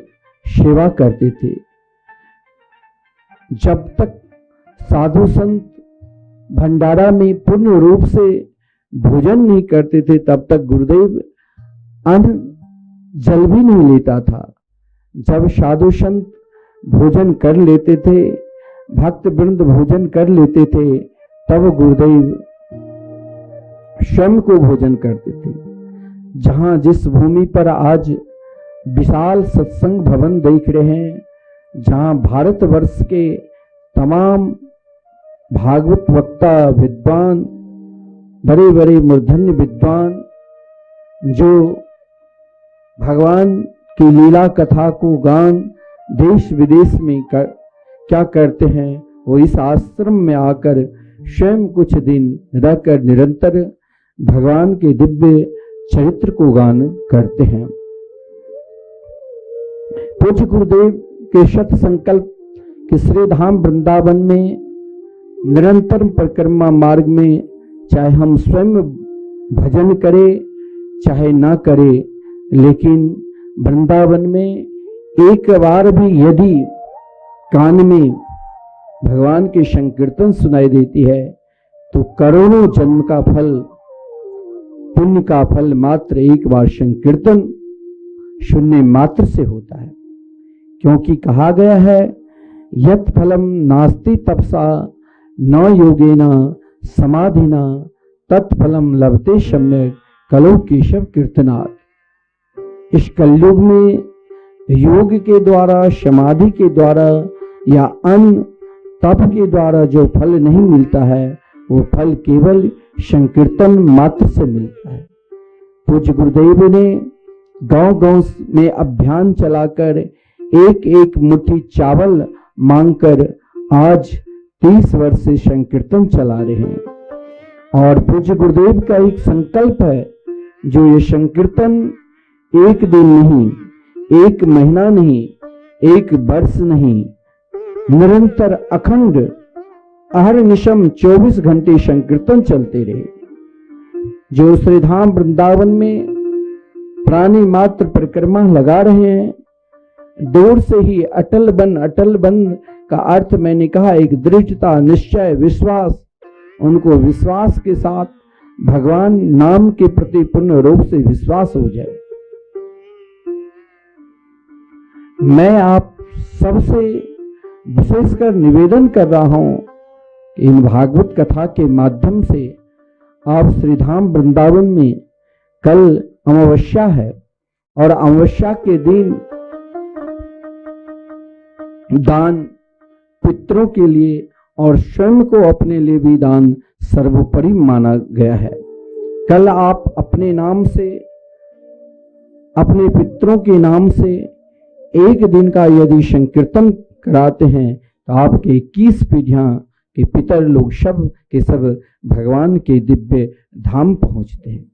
सेवा करते थे। जब तक साधु संत भंडारा में पूर्ण रूप से भोजन नहीं करते थे, तब तक गुरुदेव अन्न जल भी नहीं लेता था। जब साधु संत भोजन कर लेते थे, भक्त वृंद भोजन कर लेते थे, तब गुरुदेव स्वयं को भोजन करते थे। जहां जिस भूमि पर आज विशाल सत्संग भवन देख रहे हैं, जहां भारतवर्ष के तमाम भागवत वक्ता, विद्वान, बड़े बड़े मूर्धन्य विद्वान जो भगवान की लीला कथा को गान देश विदेश में क्या करते हैं, वो इस आश्रम में आकर स्वयं कुछ दिन रहकर निरंतर भगवान के दिव्य चरित्र को गान करते हैं। पूज्य गुरुदेव के शत संकल्प के श्री धाम वृंदावन में निरंतर परिक्रमा मार्ग में चाहे हम स्वयं भजन करें चाहे ना करें, लेकिन वृंदावन में एक बार भी यदि कान में भगवान के संकीर्तन सुनाई देती है तो करोड़ों जन्म का फल, पुण्य का फल मात्र एक बार संकीर्तन सुनने मात्र से होता है। क्योंकि कहा गया है यत् फलम नास्ति तपसा न योगेना समाधिना तत्फलम लभते सम्यक कलो केशव कीर्तनात्। इस कलयुग में योग के द्वारा, समाधि के द्वारा या अन्य तप के द्वारा जो फल नहीं मिलता है वो फल केवल संकीर्तन मात्र से मिलता है। पूज्य गुरुदेव ने गांव-गांव में अभियान चलाकर एक एक मुट्ठी चावल मांगकर आज 30 वर्ष से संकीर्तन चला रहे हैं। और पूज्य गुरुदेव का एक संकल्प है, जो ये संकीर्तन एक दिन नहीं, एक महीना नहीं, एक वर्ष नहीं, निरंतर अखंड अहर्निशम 24 घंटे संकीर्तन चलते रहे। जो श्रीधाम वृंदावन में प्राणी मात्र परिक्रमा लगा रहे हैं, दूर से ही अटल बन का अर्थ मैंने कहा एक दृढ़ता, निश्चय, विश्वास। उनको विश्वास के साथ भगवान नाम के प्रति पूर्ण रूप से विश्वास हो जाए। मैं आप सबसे विशेषकर निवेदन कर रहा हूं कि इन भागवत कथा के माध्यम से आप श्रीधाम वृंदावन में, कल अमावस्या है और अमावस्या के दिन दान पितरों के लिए और स्वयं को अपने लिए भी दान सर्वोपरि माना गया है। कल आप अपने नाम से, अपने पितरों के नाम से एक दिन का यदि संकीर्तन कराते हैं तो आपके 21 पीढ़ियां के पितर लोग सब के सब भगवान के दिव्य धाम पहुंचते हैं।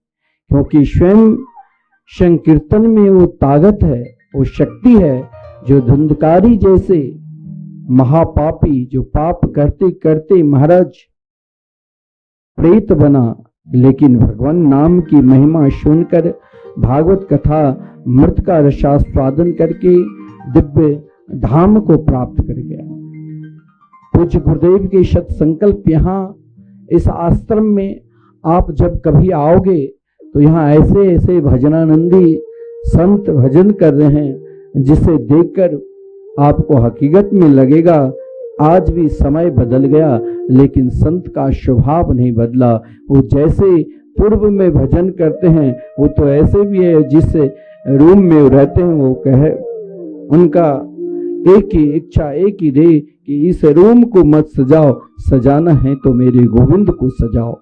क्योंकि स्वयं संकीर्तन में वो ताकत है, वो शक्ति है जो धुंधकारी जैसे महापापी, जो पाप करते करते महाराज प्रेत बना, लेकिन भगवान नाम की महिमा सुनकर भागवत कथा मृत का रसास्वादन करके दिव्य धाम को प्राप्त कर गया। पूज्य गुरुदेव के सत संकल्प यहाँ इस आश्रम में आप जब कभी आओगे तो यहाँ ऐसे ऐसे भजनानंदी संत भजन कर रहे हैं जिसे देखकर आपको हकीकत में लगेगा आज भी समय बदल गया, लेकिन संत का स्वभाव नहीं बदला। वो जैसे पूर्व में भजन करते हैं वो तो ऐसे भी है, जिस रूम में वो रहते हैं वो कहे, उनका एक ही इच्छा, एक ही दे कि इस रूम को मत सजाओ, सजाना है तो मेरे गोविंद को सजाओ।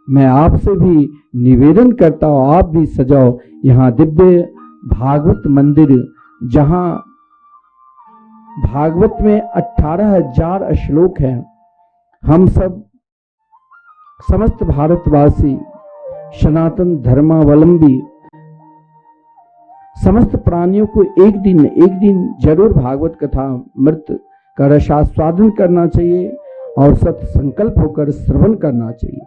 मैं आपसे भी निवेदन करता हूँ आप भी सजाओ यहाँ दिव्य भागवत मंदिर, जहाँ भागवत में 18,000 श्लोक हैं। हम सब समस्त भारतवासी, सनातन धर्मावलंबी समस्त प्राणियों को एक दिन जरूर भागवत कथा मृत का रसास्वादन करना चाहिए और सत संकल्प होकर श्रवण करना चाहिए।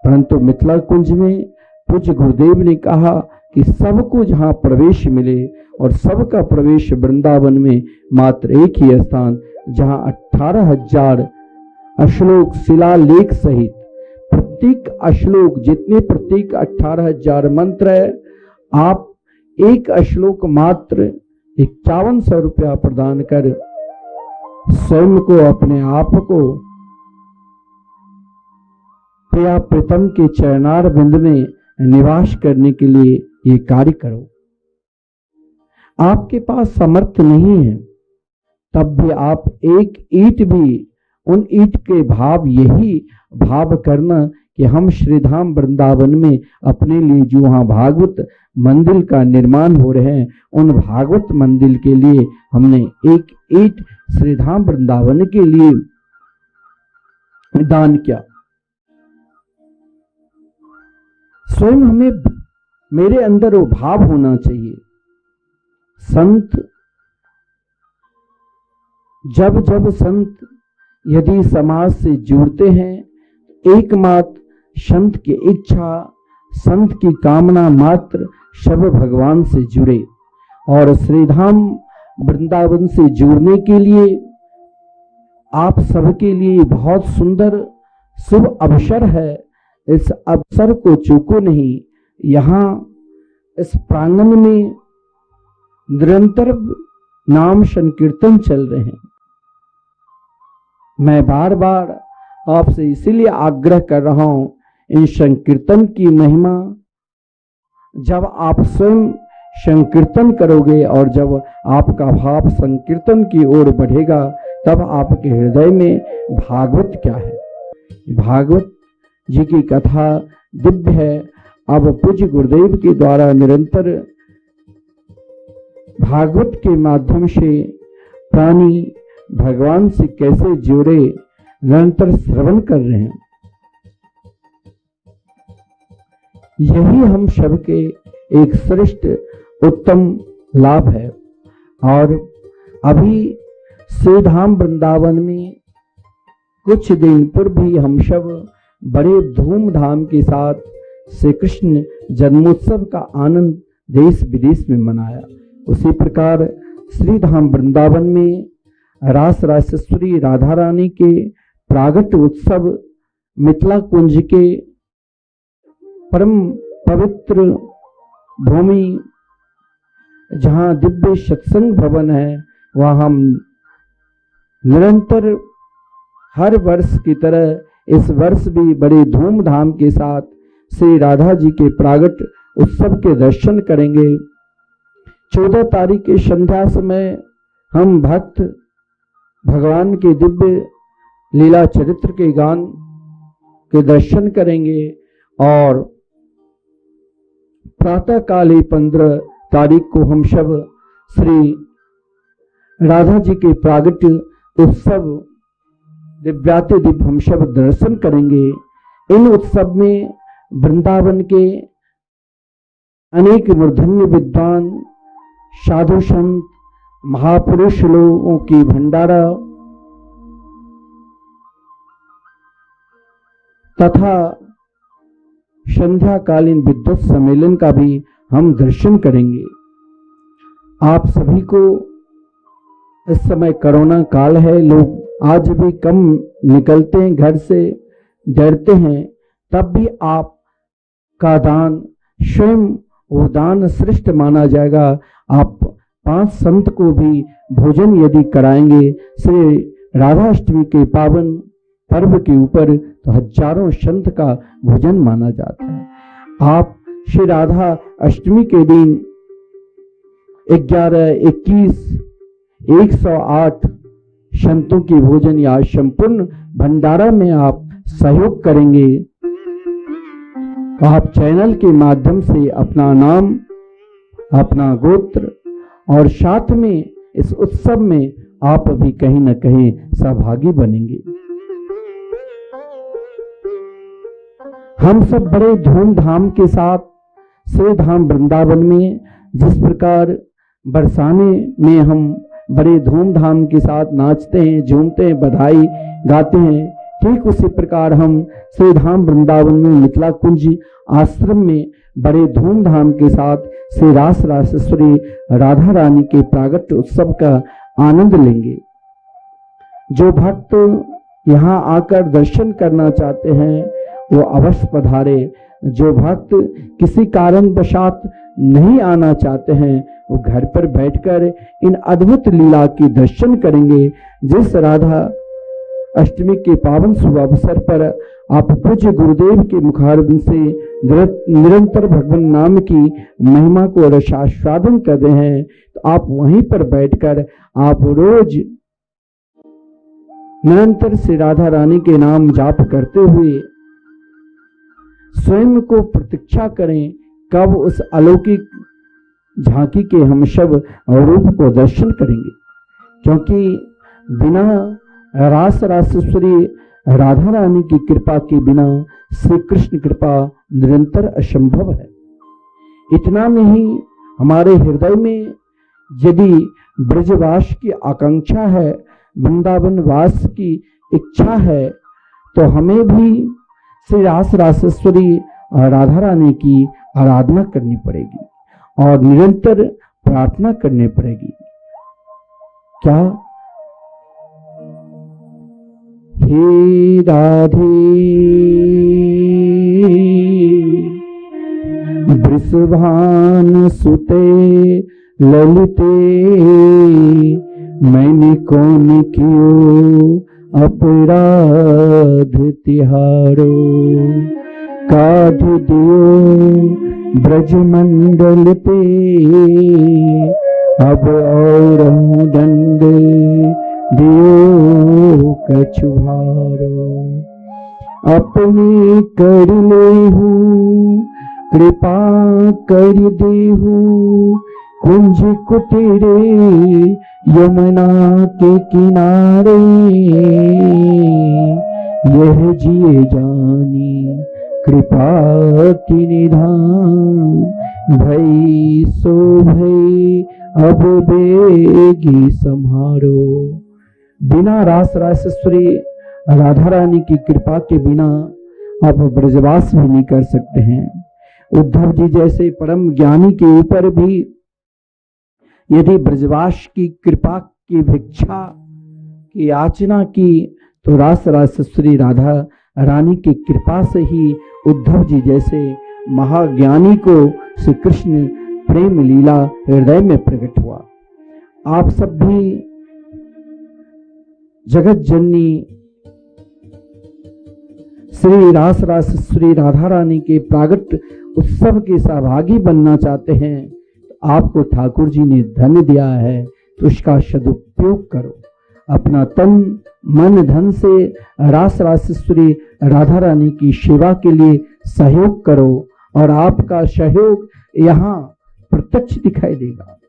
परंतु मिथिला कुंज में पूज्य गुरुदेव ने कहा कि सबको जहाँ प्रवेश मिले, और सबका प्रवेश वृंदावन में मात्र एक ही स्थान जहाँ 18,000 श्लोक शिलालेख सहित प्रत्येक श्लोक, जितने प्रत्येक 18,000 मंत्र है, आप एक श्लोक मात्र 5100 रुपया प्रदान कर स्वयं को, अपने आप को प्रिया प्रीतम के चरणार बिंद में निवास करने के लिए ये कार्य करो। आपके पास समर्थ नहीं है तब भी आप एक ईंट भी, उन ईंट के भाव यही भाव करना कि हम श्रीधाम वृंदावन में अपने लिए जो वहां भागवत मंदिर का निर्माण हो रहे हैं, उन भागवत मंदिर के लिए हमने एक ईंट श्रीधाम वृंदावन के लिए दान किया। स्वयं हमें, मेरे अंदर वो भाव होना चाहिए। संत जब संत यदि समाज से जुड़ते हैं, एकमात्र संत की इच्छा, संत की कामना मात्र सब भगवान से जुड़े। और श्रीधाम वृंदावन से जुड़ने के लिए आप सबके लिए बहुत सुंदर शुभ अवसर है। इस अवसर को चूको नहीं। यहाँ इस प्रांगण में निरंतर नाम संकीर्तन चल रहे हैं। मैं बार बार आपसे इसीलिए आग्रह कर रहा हूं, इन संकीर्तन की महिमा जब आप स्वयं संकीर्तन करोगे और जब आपका भाव संकीर्तन की ओर बढ़ेगा, तब आपके हृदय में भागवत क्या है। भागवत जी की कथा दिव्य है। अब पूज्य गुरुदेव के द्वारा निरंतर भागवत के माध्यम से प्राणी भगवान से कैसे जुड़े निरंतर श्रवण कर रहे हैं। यही हम सबके एक श्रेष्ठ उत्तम लाभ है। और अभी श्रीधाम वृंदावन में कुछ दिन पूर्व भी हम सब बड़े धूमधाम के साथ श्री कृष्ण जन्मोत्सव का आनंद देश विदेश में मनाया। उसी प्रकार श्रीधाम वृंदावन में रास रासेश्वरी राधा रानी के प्रागट्य उत्सव मिथिला कुंज के परम पवित्र भूमि जहाँ दिव्य सत्संग भवन है, वहाँ हम निरंतर हर वर्ष की तरह इस वर्ष भी बड़े धूमधाम के साथ श्री राधा जी के प्रागट्य उत्सव के दर्शन करेंगे। 14 तारीख के संध्या समय हम भक्त भगवान के दिव्य लीला चरित्र के गान के दर्शन करेंगे और प्रातः काल 15 तारीख को हम सब श्री राधा जी के प्रागट्य उत्सव दिव्याति दिव्य हम सब दर्शन करेंगे। इन उत्सव में वृंदावन के अनेक मूर्धन्य विद्वान साधु संत महापुरुष लोगों की भंडारा तथा संध्याकालीन विद्वत सम्मेलन का भी हम दर्शन करेंगे। आप सभी को इस समय कोरोना काल है, लोग आज भी कम निकलते हैं घर से, डरते हैं, तब भी आप का दान स्वयं वो दान श्रेष्ठ माना जाएगा। आप 5 संत को भी भोजन यदि कराएंगे श्री राधाष्टमी के पावन पर्व के ऊपर, तो हजारों संत का भोजन माना जाता है। आप श्री राधा अष्टमी के दिन 11, 21, 108 संतों की भोजन या संपूर्ण भंडारा में आप सहयोग करेंगे। आप चैनल के माध्यम से अपना नाम, अपना गोत्र और साथ में इस उत्सव में आप भी कहीं न कहीं सहभागी बनेंगे। हम सब बड़े धूमधाम के साथ श्रीधाम वृंदावन में जिस प्रकार बरसाने में हम बड़े धूमधाम के साथ नाचते हैं, झूमते हैं, बधाई गाते हैं, ठीक उसी प्रकार हम श्रीधाम वृंदावन में मिथिला कुंज आश्रम में बड़े धूमधाम के साथ श्री रास रासेश्वरी राधा रानी के प्रागट्य उत्सव का आनंद लेंगे। जो भक्त यहाँ आकर दर्शन करना चाहते हैं वो अवश्य पधारे। जो भक्त किसी कारणवशात नहीं आना चाहते हैं वो घर पर बैठकर इन अद्भुत लीला के दर्शन करेंगे। जिस राधा अष्टमी के पावन शुभ अवसर पर आप पूज्य गुरुदेव के मुखारबिंद से निरंतर भगवान नाम की महिमा को रसास्वादन कर रहे हैं, तो आप वहीं पर बैठकर आप रोज निरंतर से राधा रानी के नाम जाप करते हुए स्वयं को प्रतीक्षा करें कब उस अलौकिक झांकी के हम सब रूप को दर्शन करेंगे। क्योंकि बिना रास रासेश्वरी राधा रानी की कृपा के बिना श्री कृष्ण कृपा निरंतर असंभव है। इतना नहीं, हमारे हृदय में यदि ब्रजवास की आकांक्षा है, वृंदावन वास की इच्छा है, तो हमें भी श्री रास रासेश्वरी राधा रानी की आराधना करनी पड़ेगी और निरंतर प्रार्थना करनी पड़ेगी। क्या? हे राधे वृषभान सुते ललिते, मैंने कौन कियो अपराध तिहारो, काधु दियो ब्रजमंडल ते, अब और दंड दियो कछुहारो। अपने कर लेहू कृपा कर देहू, कुंज कुटीरे यमुना के किनारे, यह जिए जानी कृपा की निधान, भई सो भई अब बेगी संहारो। बिना रास रासेश्वरी राधा रानी की कृपा के बिना आप ब्रजवास भी नहीं कर सकते हैं। उद्धव जी जैसे परम ज्ञानी के ऊपर भी यदि ब्रजवास की कृपा की भिक्षा की याचना की तो रास रासेश्वरी राधा रानी की कृपा से ही उद्धव जी जैसे महाज्ञानी को श्री कृष्ण प्रेम लीला हृदय में प्रकट हुआ। आप सब भी जगत जननी श्री रास रासेश्वरी राधा रानी के प्रागट उत्सव के सहभागी बनना चाहते हैं तो आपको ठाकुर जी ने धन दिया है तो उसका सदुपयोग करो। अपना तन मन धन से रास रासेश्वरी राधा रानी की सेवा के लिए सहयोग करो और आपका सहयोग यहाँ प्रत्यक्ष दिखाई देगा।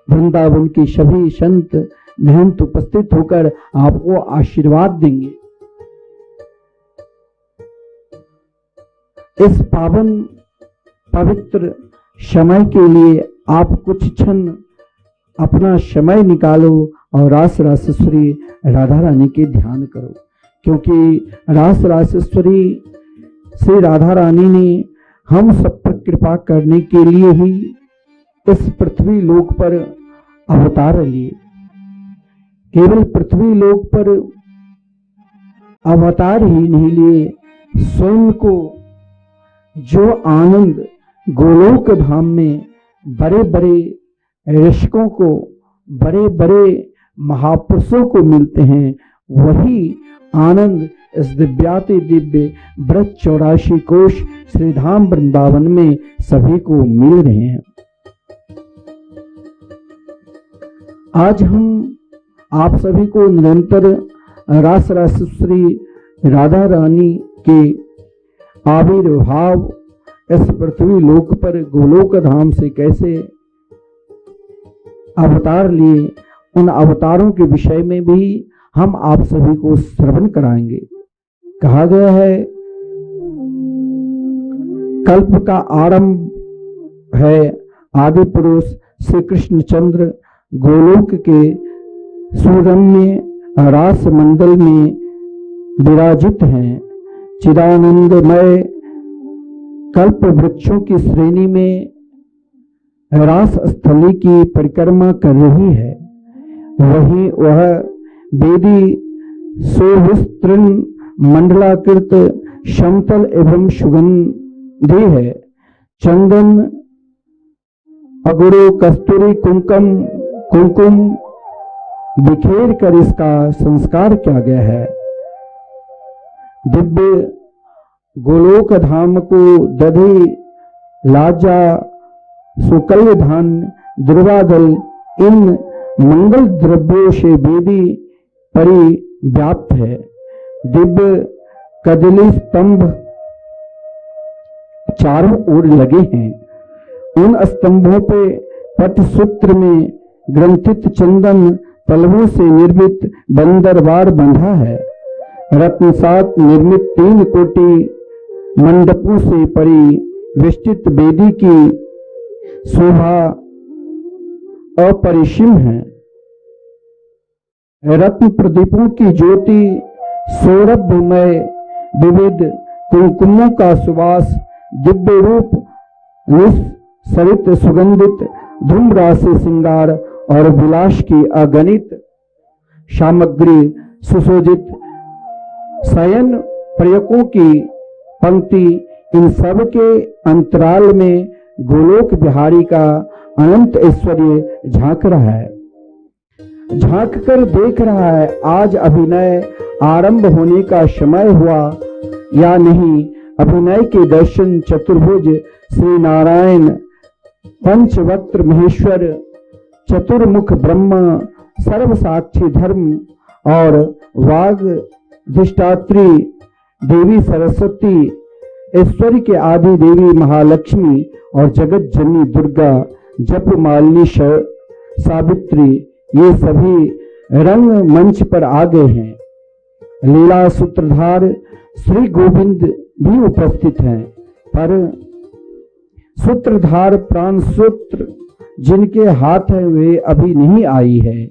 वृंदावन की सभी संत महंत उपस्थित होकर आपको आशीर्वाद देंगे। इस पावन पवित्र समय के लिए आप कुछ क्षण अपना समय निकालो और रास रासेश्वरी राधा रानी के ध्यान करो, क्योंकि रास रासेश्वरी श्री राधा रानी ने हम सब पर कृपा करने के लिए ही इस पृथ्वी लोक पर अवतार लिए। केवल पृथ्वी लोक पर अवतार ही नहीं लिए, स्वयं को जो आनंद गोलोक धाम में बड़े बड़े ऋषिकों को, बड़े बड़े महापुरुषों को मिलते हैं, वही आनंद इस दिव्याति दिव्य ब्रज 84 कोश श्रीधाम वृंदावन में सभी को मिल रहे हैं। आज हम आप सभी को निरंतर रास रासेश्वरी राधा रानी के आविर्भाव इस पृथ्वी लोक पर गोलोक धाम से कैसे अवतार लिए, उन अवतारों के विषय में भी हम आप सभी को श्रवण कराएंगे। कहा गया है कल्प का आरंभ है आदि पुरुष श्री कृष्णचंद्र गोलोक के सुरम्य रास मंडल में विराजित हैं। चिदानंदमय कल्प वृक्षों की श्रेणी में रास स्थली की परिक्रमा कर रही है। वही वह वेदी सुविस्तृण मंडलाकृत समतल एवं सुगंधी है। चंदन अगुरु कस्तूरी कुमकुम बिखेर कर इसका संस्कार किया गया है। दिव्य गोलोक धाम को दधि लाजा सुकल्य धान दुर्वादल इन मंगल द्रव्यों से वेदी परिव्याप्त है। दिव्य कदली स्तंभ चारों ओर लगे हैं। उन स्तंभों पे पटसूत्र में ग्रंथित चंदन पल्लवों से निर्मित बंदरवार बंधा है। रत्नसात निर्मित 3 कोटि मंडपों से परिवेष्टित वेदी की शोभा अपरिसीम है। रत्न प्रदीपों की ज्योति सौरभमय विविध कुमकुमों का सुवास, दिव्य रूप निस्सरित सुगंधित, धूम राशि श्रृंगार और विलास की अगणित सामग्री सुशोभित शयन प्रयोगों की पंक्ति, इन सब के अंतराल में गोलोक बिहारी का अनंत ऐश्वर्य झांक रहा है, झांक कर देख रहा है आज अभिनय आरंभ होने का समय हुआ या नहीं। अभिनय के दर्शन चतुर्भुज श्री नारायण, पंचवक्त्र महेश्वर, चतुर्मुख ब्रह्मा, सर्वसाक्षी धर्म और वाग्धिष्ठात्री देवी सरस्वती, ऐश्वर्य के आदि देवी महालक्ष्मी और जगत जननी दुर्गा, जप मालिनी सावित्री, ये सभी रंग मंच पर आ गए हैं। लीला सूत्रधार श्री गोविंद भी उपस्थित हैं, पर सूत्रधार प्राण सूत्र जिनके हाथ है वे अभी नहीं आई है।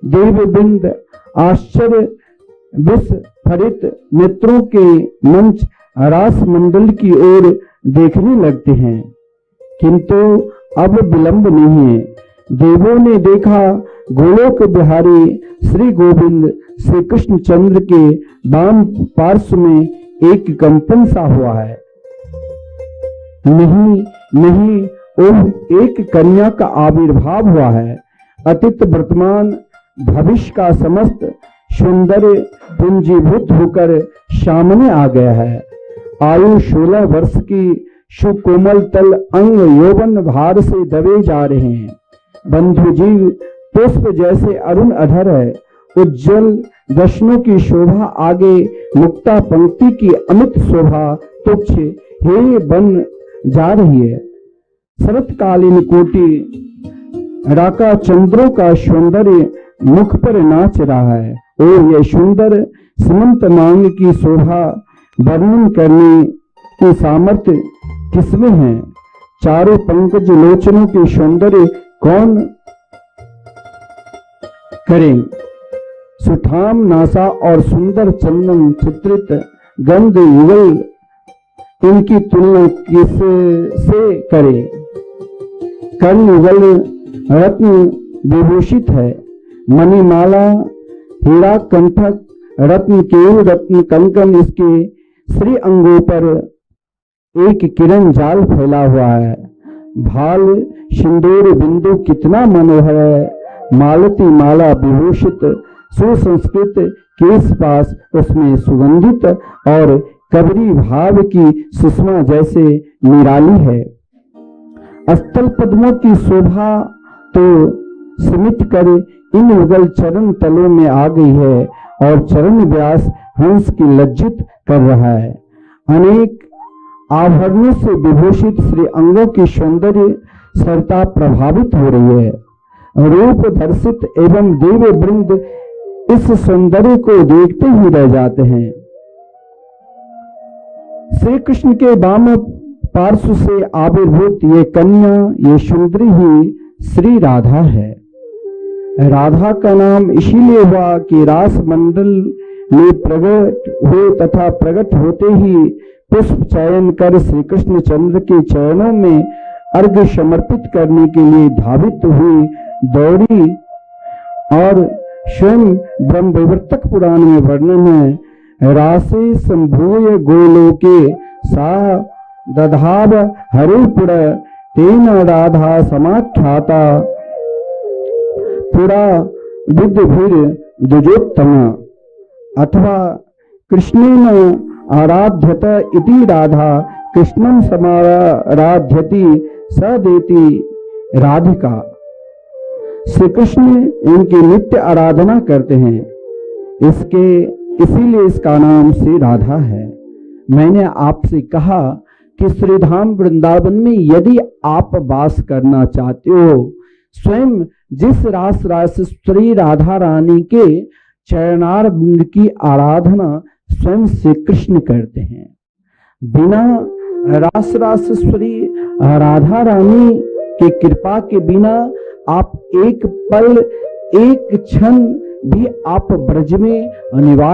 देवबिंद आश्चर्य विस्फारित नेत्रों के मंच रास मंडल की ओर देखने लगते हैं, किंतु अब विलंब नहीं है। देवों ने देखा गोलोक बिहारी श्री गोविंद श्री कृष्ण चंद्र के वाम पार्श्व में एक कंपन सा हुआ है। नहीं नहीं, ओह एक कन्या का आविर्भाव हुआ है। अतीत वर्तमान भविष्य का समस्त सौंदर्य पुंजीभूत होकर सामने आ गया है। आयु 16 वर्ष की सुकोमल तल अंग यौवन भार से दबे जा रहे हैं। बंधु जीव पुष्प जैसे अरुण अधर है। उज्जवल दर्शनों की शोभा आगे मुक्ता पंक्ति की अमित शोभा तुच्छ हे बन जा रही है। शरतकालीन कोटि राका चंद्रों का सौंदर्य मुख पर नाच रहा है। ओ ये सुंदर सीमंत मांग की शोभा वर्णन करने की सामर्थ्य किसमें है? चारों पंकज लोचनों के सौंदर्य कौन करें? सुठाम नासा और सुंदर चंदन चित्रित गंध युगल, इनकी तुलना किससे करे? कर्ण युगल रत्न विभूषित है। मणिमाला हीरा कंठक रत्न केव रत्न कंकन, इसके श्री अंगों पर एक किरण जाल फैला हुआ है। भाल सिंदूर बिंदु कितना मनोहर है। मालती माला विभूषित सुसंस्कृत केश पास, उसमें सुगंधित और कबरी भाव की सुषमा जैसे निराली है। स्थल पद्मों की शोभा तो सिमट कर इन युगल चरण तलों में आ गई है और चरण व्यास हंस की लज्जित कर रहा है। अनेक आभरणों से विभूषित श्री अंगों की सौंदर्य सरता प्रभावित हो रही है। रूप दर्शित एवं देव वृंद इस सौंदर्य को देखते ही रह जाते हैं। श्री कृष्ण के वाम पार्श्व से आविर्भूत ये कन्या, ये सुंदरी ही श्री राधा है। राधा का नाम इसीलिए हुआ कि रास मंडल में प्रकट हुए तथा प्रकट होते ही पुष्प चयन कर श्री कृष्ण चंद्र के चरणों में अर्घ्य समर्पित करने के लिए धावित हुई दौड़ी। और स्वयं ब्रह्म विवर्तक पुराण में वर्णन है, रासे संभूय गोलोके सा दधाव हरिपुर तेन राधा समाख्याता पुरा विद्भिर द्विजोत्तम। अथवा कृष्णेन आराध्यत इति राधा कृष्णं समाराध्यति सदेति राधिका। श्री कृष्ण इनकी नित्य आराधना करते हैं, इसीलिए इसका नाम श्री राधा है। मैंने आपसे कहा कि श्रीधाम वृंदावन में यदि आप वास करना चाहते हो, स्वयं जिस रास श्री राधा रानी के चरणार बिंद की आराधना स्वयं श्री कृष्ण करते हैं। बिना रास श्री राधा रानी के कृपा के बिना आप एक पल एक क्षण भी आप ब्रज में निवास